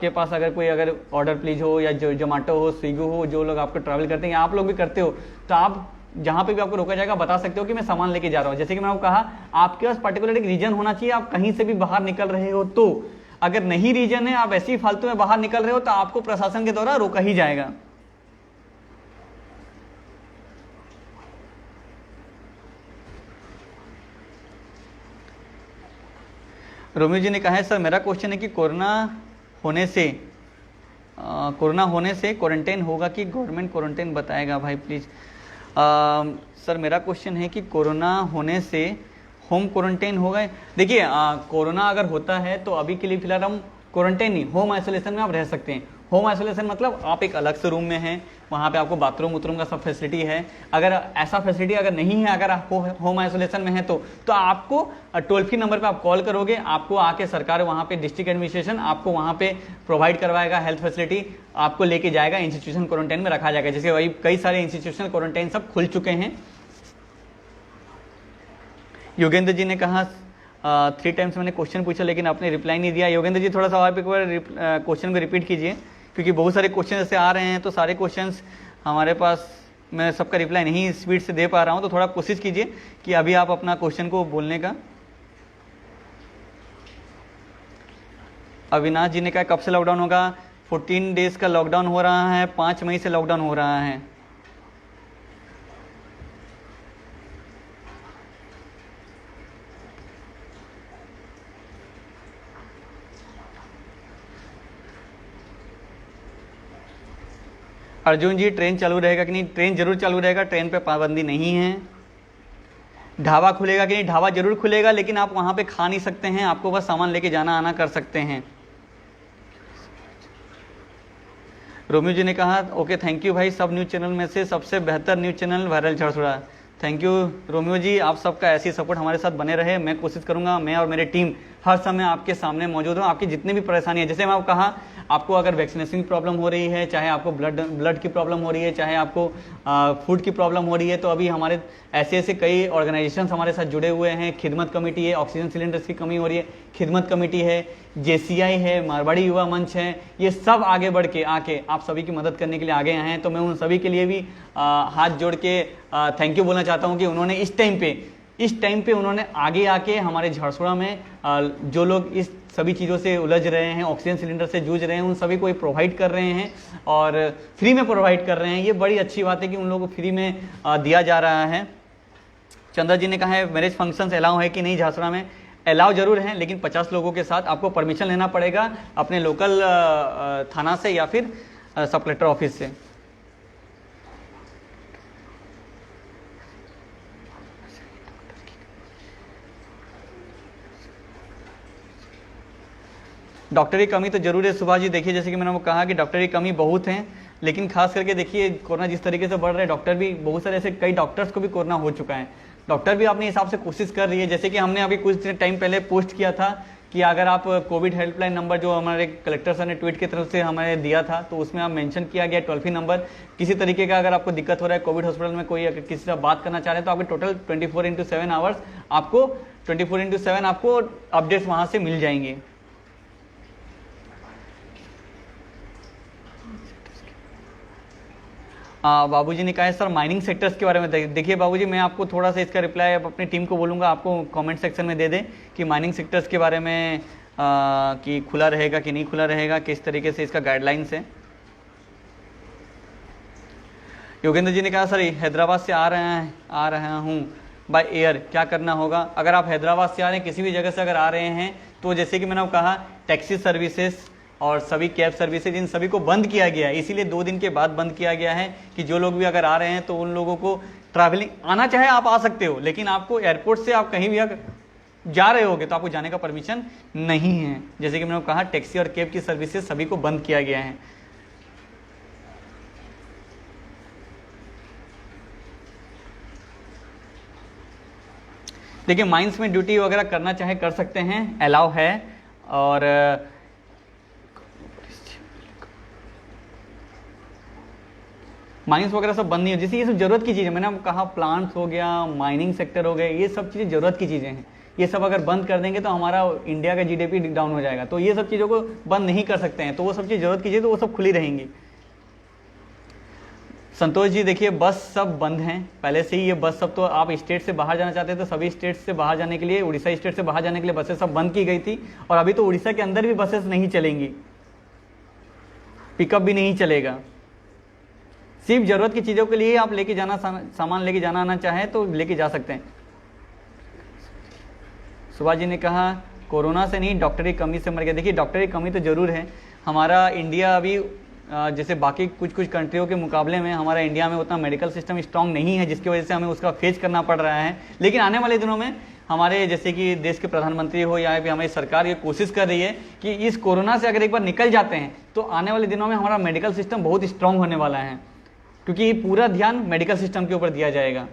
पास अगर कोई अगर ऑर्डर प्लीज हो या जो जोमेटो हो, स्विगी हो, जो लोग आपको ट्रैवल करते हैं, आप लोग भी करते हो, तो आप जहाँ पे भी आपको रोका जाएगा बता सकते हो कि मैं सामान लेके जा रहा हूँ। जैसे कि मैंने आपको कहा आपके पास पर्टिकुलर एक रीजन होना चाहिए। आप कहीं से भी बाहर निकल रहे हो तो, अगर नहीं रीजन है, आप ऐसे ही फालतू में बाहर निकल रहे हो, तो आपको प्रशासन के द्वारा रोका ही जाएगा। रोमियो जी ने कहा है सर मेरा क्वेश्चन है कि कोरोना होने से क्वारंटाइन होगा कि गवर्नमेंट क्वारंटाइन बताएगा? भाई प्लीज़ सर मेरा क्वेश्चन है कि कोरोना होने से होम क्वारंटाइन होगा? देखिए कोरोना अगर होता है तो अभी के लिए फिलहाल हम क्वारंटाइन नहीं, होम आइसोलेशन में आप रह सकते हैं। होम आइसोलेशन मतलब आप एक अलग से रूम में हैं, वहाँ पे आपको बाथरूम उथरूम का सब फैसिलिटी है। अगर ऐसा फैसिलिटी अगर नहीं है, अगर आप होम आइसोलेशन में है तो आपको टोल फ्री नंबर पे आप कॉल करोगे, आपको आके सरकार वहाँ पे डिस्ट्रिक्ट एडमिनिस्ट्रेशन आपको वहाँ पे प्रोवाइड करवाएगा हेल्थ फैसिलिटी, आपको लेके जाएगा, इंस्टीट्यूशन क्वारंटाइन में रखा जाएगा। जैसे वही कई सारे इंस्टीट्यूशन क्वारंटाइन सब खुल चुके हैं। योगेंद्र जी ने कहा 3 टाइम्स मैंने क्वेश्चन पूछा लेकिन आपने रिप्लाई नहीं दिया। योगेंद्र जी थोड़ा सा आप एक बार क्वेश्चन को रिपीट कीजिए, क्योंकि बहुत सारे क्वेश्चन ऐसे आ रहे हैं, तो सारे क्वेश्चंस हमारे पास, मैं सबका रिप्लाई नहीं स्पीड से दे पा रहा हूं, तो थोड़ा कोशिश कीजिए कि अभी आप अपना क्वेश्चन को बोलने का। अविनाश जी ने कहा कब से लॉकडाउन होगा? 14 डेज का लॉकडाउन हो रहा है, 5 मई से लॉकडाउन हो रहा है। अर्जुन जी ट्रेन चालू रहेगा कि नहीं? ट्रेन जरूर चालू रहेगा, ट्रेन पे पाबंदी नहीं है। ढाबा खुलेगा कि नहीं? ढाबा जरूर खुलेगा, लेकिन आप वहां पे खा नहीं सकते हैं, आपको बस सामान लेके जाना आना कर सकते हैं। रोमियो जी ने कहा ओके थैंक यू भाई, सब न्यूज़ चैनल में से सबसे बेहतर news channel viral Jharsuguda. Thank you Romeo ji, आप सबका ऐसी सपोर्ट हमारे साथ बने रहे। मैं कोशिश करूंगा, मैं और मेरी टीम हर समय आपके सामने मौजूद हूँ। आपकी जितनी भी परेशानी है, जैसे मैं आपको कहा, आपको अगर वैक्सीनेशन की प्रॉब्लम हो रही है, चाहे आपको ब्लड की प्रॉब्लम हो रही है, चाहे आपको फूड की प्रॉब्लम हो रही है, तो अभी हमारे ऐसे कई ऑर्गेनाइजेशन हमारे साथ जुड़े हुए हैं। खिदमत कमेटी है, ऑक्सीजन सिलेंडर्स की कमी हो रही है, खिदमत कमेटी है, JCI है, मारवाड़ी युवा मंच है, ये सब आगे बढ़ के आके आप सभी की मदद करने के लिए आगे आए हैं। तो मैं उन सभी के लिए भी हाथ जोड़ के थैंक यू बोलना चाहता हूँ कि उन्होंने इस टाइम पे उन्होंने आगे आके हमारे झड़सुड़ा में जो लोग इस सभी चीज़ों से उलझ रहे हैं, ऑक्सीजन सिलेंडर से जूझ रहे हैं, उन सभी को ये प्रोवाइड कर रहे हैं और फ्री में प्रोवाइड कर रहे हैं। ये बड़ी अच्छी बात है कि उन लोगों को फ्री में दिया जा रहा है। चंद्र जी ने कहा है मैरिज फंक्शंस अलाउ है कि नहीं झड़सुड़ा में? अलाउ जरूर हैं, लेकिन 50 लोगों के साथ आपको परमिशन लेना पड़ेगा अपने लोकल थाना से या फिर सब कलेक्टर ऑफिस से। डॉक्टर की कमी तो जरूर है सुभाष जी। देखिए जैसे कि मैंने आपको कहा कि डॉक्टर की कमी बहुत है, लेकिन खास करके देखिए कोरोना जिस तरीके से बढ़ रहा है, डॉक्टर भी बहुत सारे ऐसे कई डॉक्टर्स को भी कोरोना हो चुका है। डॉक्टर भी अपने हिसाब से कोशिश कर रही है। जैसे कि हमने अभी कुछ टाइम पहले पोस्ट किया था कि अगर आप कोविड हेल्पलाइन नंबर जो हमारे कलेक्टर सर ने ट्वीट की तरफ से हमें दिया था, तो उसमें आप मेंशन किया गया टोल फ्री नंबर। किसी तरीके का अगर आपको दिक्कत हो रहा है कोविड हॉस्पिटल में, कोई अगर किसी से बात करना चाह रहे हैं, तो आपके टोटल 24/7 आवर्स आपको 24/7 आपको अपडेट्स वहाँ से मिल जाएंगे। बाबूजी ने कहा है सर माइनिंग सेक्टर्स के बारे में। देखिए बाबूजी, मैं आपको थोड़ा सा इसका रिप्लाई अपनी टीम को बोलूँगा, आपको कमेंट सेक्शन में दे दें कि माइनिंग सेक्टर्स के बारे में कि खुला रहेगा कि नहीं खुला रहेगा, किस तरीके से इसका गाइडलाइंस है। योगेंद्र जी ने कहा सर हैदराबाद से आ रहा हूँ बाय एयर, क्या करना होगा? अगर आप हैदराबाद से आ रहे हैं, किसी भी जगह से अगर आ रहे हैं, तो जैसे कि मैंने आपको कहा टैक्सी सर्विसेज और सभी कैब सर्विसेज, इन सभी को बंद किया गया है। इसीलिए 2 दिन के बाद बंद किया गया है कि जो लोग भी अगर आ रहे हैं तो उन लोगों को ट्रैवलिंग आना चाहे आप आ सकते हो, लेकिन आपको एयरपोर्ट से आप कहीं भी अगर जा रहे होगे तो आपको जाने का परमिशन नहीं है। जैसे कि मैंने कहा टैक्सी और कैब की सर्विसेज सभी को बंद किया गया है। देखिए माइंस में ड्यूटी वगैरह करना चाहे कर सकते हैं, अलाउ है। और माइंस वगैरह सब बंद नहीं हो, जैसे ये सब जरूरत की चीज़ें, मैंने आपको कहा प्लांट्स हो गया, माइनिंग सेक्टर हो गए, ये सब चीज़ें जरूरत की चीज़ें हैं। ये सब अगर बंद कर देंगे तो हमारा इंडिया का GDP डाउन हो जाएगा, तो ये सब चीज़ों को बंद नहीं कर सकते हैं। तो वो सब चीज़ जरूरत की चीज़ें तो वो सब खुली रहेंगी। संतोष जी देखिए बस सब बंद हैं पहले से ही, ये बस सब तो आप स्टेट से बाहर जाना चाहते हैं तो सभी स्टेट से बाहर जाने के लिए, उड़ीसा स्टेट से बाहर जाने के लिए बसें सब बंद की गई थी। और अभी तो उड़ीसा के अंदर भी बसेस नहीं चलेंगी, पिकअप भी नहीं चलेगा। सिर्फ जरूरत की चीज़ों के लिए आप लेके जाना, सामान लेके जाना आना चाहें तो लेके जा सकते हैं। सुभाष जी ने कहा कोरोना से नहीं डॉक्टर की कमी से मर गया। देखिए डॉक्टर की कमी तो जरूर है। हमारा इंडिया अभी जैसे बाकी कुछ कंट्रियों के मुकाबले में हमारा इंडिया में उतना मेडिकल सिस्टम स्ट्रांग नहीं है, जिसकी वजह से हमें उसका फेस करना पड़ रहा है। लेकिन आने वाले दिनों में हमारे जैसे कि देश के प्रधानमंत्री हो या फिर हमारी सरकार ये कोशिश कर रही है कि इस कोरोना से अगर एक बार निकल जाते हैं तो आने वाले दिनों में हमारा मेडिकल सिस्टम बहुत स्ट्रांग होने वाला है, क्योंकि पूरा ध्यान मेडिकल सिस्टम के ऊपर दिया जाएगा।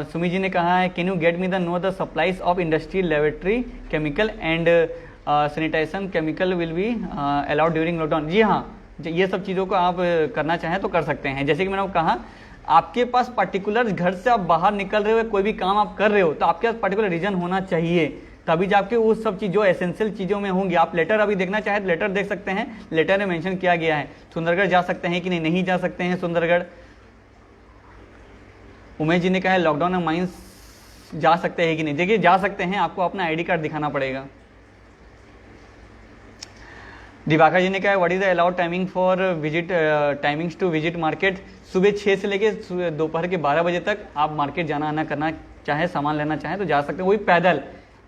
सुमी जी ने कहा है can you get me the supplies of industrial laboratory chemical and sanitization chemical will be allowed during lockdown. जी हाँ, ये सब चीज़ों को आप करना चाहें तो कर सकते हैं। जैसे कि मैंने कहा आपके पास पर्टिकुलर घर से आप बाहर निकल रहे हो, कोई भी काम आप कर रहे हो तो आपके पास पर्टिकुलर रीजन होना चाहिए, तभी जाके उस सब चीज़ जो एसेंशियल चीज़ों में होंगी। आप लेटर अभी देखना चाहे तो लेटर देख सकते हैं, लेटर में मेंशन किया गया है। सुंदरगढ़ जा सकते हैं कि नहीं? नहीं जा सकते हैं सुंदरगढ़। उमेश जी ने कहा है लॉकडाउन में माइंस जा सकते हैं कि नहीं? देखिए जा सकते हैं, आपको अपना ID कार्ड दिखाना पड़ेगा। दिवाकर जी ने कहा है what is the allowed timing for visit timings to visit market? सुबह 6 से लेकर दोपहर के 12 बजे तक आप मार्केट जाना आना करना चाहे, सामान लेना चाहें तो जा सकते हैं। वही पैदल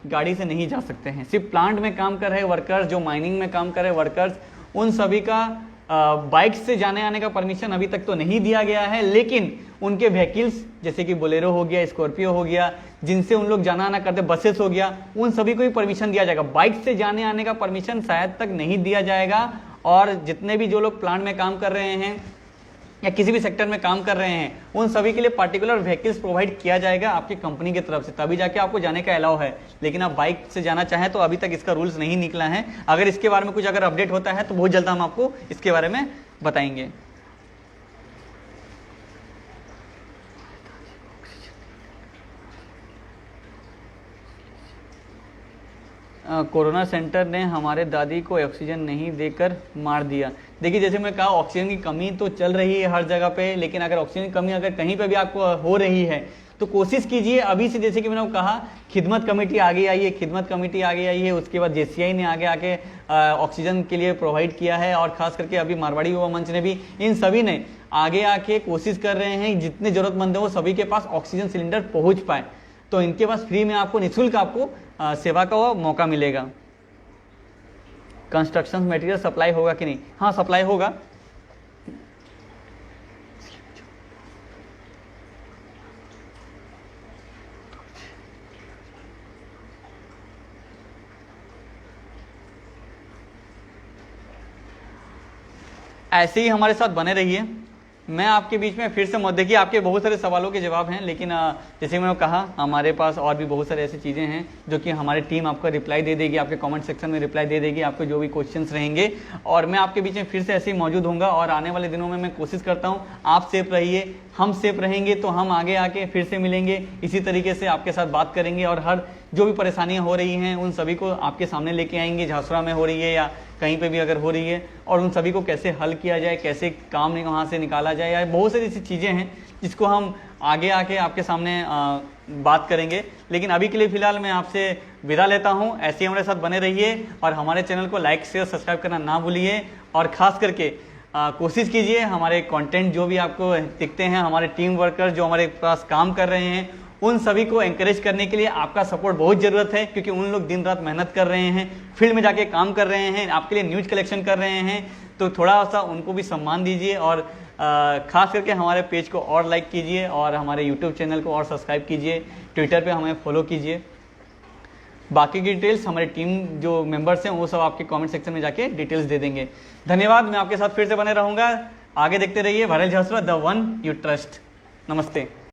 गाड़ी से नहीं जा सकते हैं। सिर्फ प्लांट में काम कर रहे वर्कर्स, जो माइनिंग में काम कर रहे वर्कर्स, उन सभी का बाइक से जाने आने का परमिशन अभी तक तो नहीं दिया गया है, लेकिन उनके व्हीकल्स जैसे कि बोलेरो हो गया, स्कॉर्पियो हो गया, जिनसे उन लोग जाना आना करते, बसेस हो गया, उन सभी को ही परमिशन दिया जाएगा। बाइक से जाने आने का परमिशन शायद तक नहीं दिया जाएगा। और जितने भी जो लोग प्लांट में काम कर रहे हैं या किसी भी सेक्टर में काम कर रहे हैं, उन सभी के लिए पार्टिकुलर व्हीकल्स प्रोवाइड किया जाएगा आपकी कंपनी की तरफ से, तभी जाके आपको जाने का अलाउ है। लेकिन आप बाइक से जाना चाहें तो अभी तक इसका रूल्स नहीं निकला है। अगर इसके बारे में कुछ अगर अपडेट होता है तो बहुत जल्द हम आपको इसके बारे में बताएंगे। कोरोना सेंटर ने हमारे दादी को ऑक्सीजन नहीं देकर मार दिया। देखिए, जैसे मैं कहा, ऑक्सीजन की कमी तो चल रही है हर जगह पे, लेकिन अगर ऑक्सीजन की कमी अगर कहीं पे भी आपको हो रही है तो कोशिश कीजिए अभी से। जैसे कि मैंने कहा, खिदमत कमेटी आगे आई है, खिदमत कमेटी आगे आई है, उसके बाद JCI ने आगे आके ऑक्सीजन के लिए प्रोवाइड किया है, और खास करके अभी मारवाड़ी युवा मंच ने भी, इन सभी ने आगे आके कोशिश कर रहे हैं जितने जरूरतमंद है वो सभी के पास ऑक्सीजन सिलेंडर पहुँच पाए। तो इनके पास फ्री में आपको, निःशुल्क आपको सेवा का मौका मिलेगा। कंस्ट्रक्शन मटेरियल सप्लाई होगा कि नहीं? हाँ, सप्लाई होगा। ऐसे ही हमारे साथ बने रहिए। मैं आपके बीच में फिर से मत, देखिए आपके बहुत सारे सवालों के जवाब हैं, लेकिन जैसे मैंने कहा, हमारे पास और भी बहुत सारे ऐसी चीज़ें हैं जो कि हमारी टीम आपको रिप्लाई दे देगी, आपके कमेंट सेक्शन में रिप्लाई दे देगी, आपको जो भी क्वेश्चंस रहेंगे। और मैं आपके बीच में फिर से ऐसे ही मौजूद होऊंगा। और आने वाले दिनों में मैं कोशिश करता हूँ आप सेफ रहिए, हम सेफ रहेंगे तो हम आगे आके फिर से मिलेंगे, इसी तरीके से आपके साथ बात करेंगे और हर जो भी परेशानियाँ हो रही हैं उन सभी को आपके सामने लेके आएंगे। झांसुरा में हो रही है या कहीं पे भी अगर हो रही है, और उन सभी को कैसे हल किया जाए, कैसे काम वहाँ से निकाला जाए, या बहुत सारी ऐसी चीज़ें हैं जिसको हम आगे आके आपके सामने बात करेंगे। लेकिन अभी के लिए फ़िलहाल मैं आपसे विदा लेता हूँ। ऐसे ही हमारे साथ बने रहिए और हमारे चैनल को लाइक शेयर सब्सक्राइब करना ना भूलिए। और ख़ास करके कोशिश कीजिए हमारे कंटेंट जो भी आपको दिखते हैं, हमारे टीम वर्कर जो हमारे पास काम कर रहे हैं, उन सभी को एंकरेज करने के लिए आपका सपोर्ट बहुत ज़रूरत है, क्योंकि उन लोग दिन रात मेहनत कर रहे हैं, फील्ड में जाके काम कर रहे हैं, आपके लिए न्यूज़ कलेक्शन कर रहे हैं। तो थोड़ा सा उनको भी सम्मान दीजिए और ख़ास करके हमारे पेज को और लाइक कीजिए और हमारे यूट्यूब चैनल को और सब्सक्राइब कीजिए, ट्विटर पे हमें फॉलो कीजिए। बाकी की डिटेल्स हमारी टीम जो मेंबर्स हैं वो सब आपके कमेंट सेक्शन में जाके डिटेल्स दे देंगे। धन्यवाद। मैं आपके साथ फिर से बने रहूँगा। आगे देखते रहिए वायरल झांसुरा, द वन यू ट्रस्ट। नमस्ते।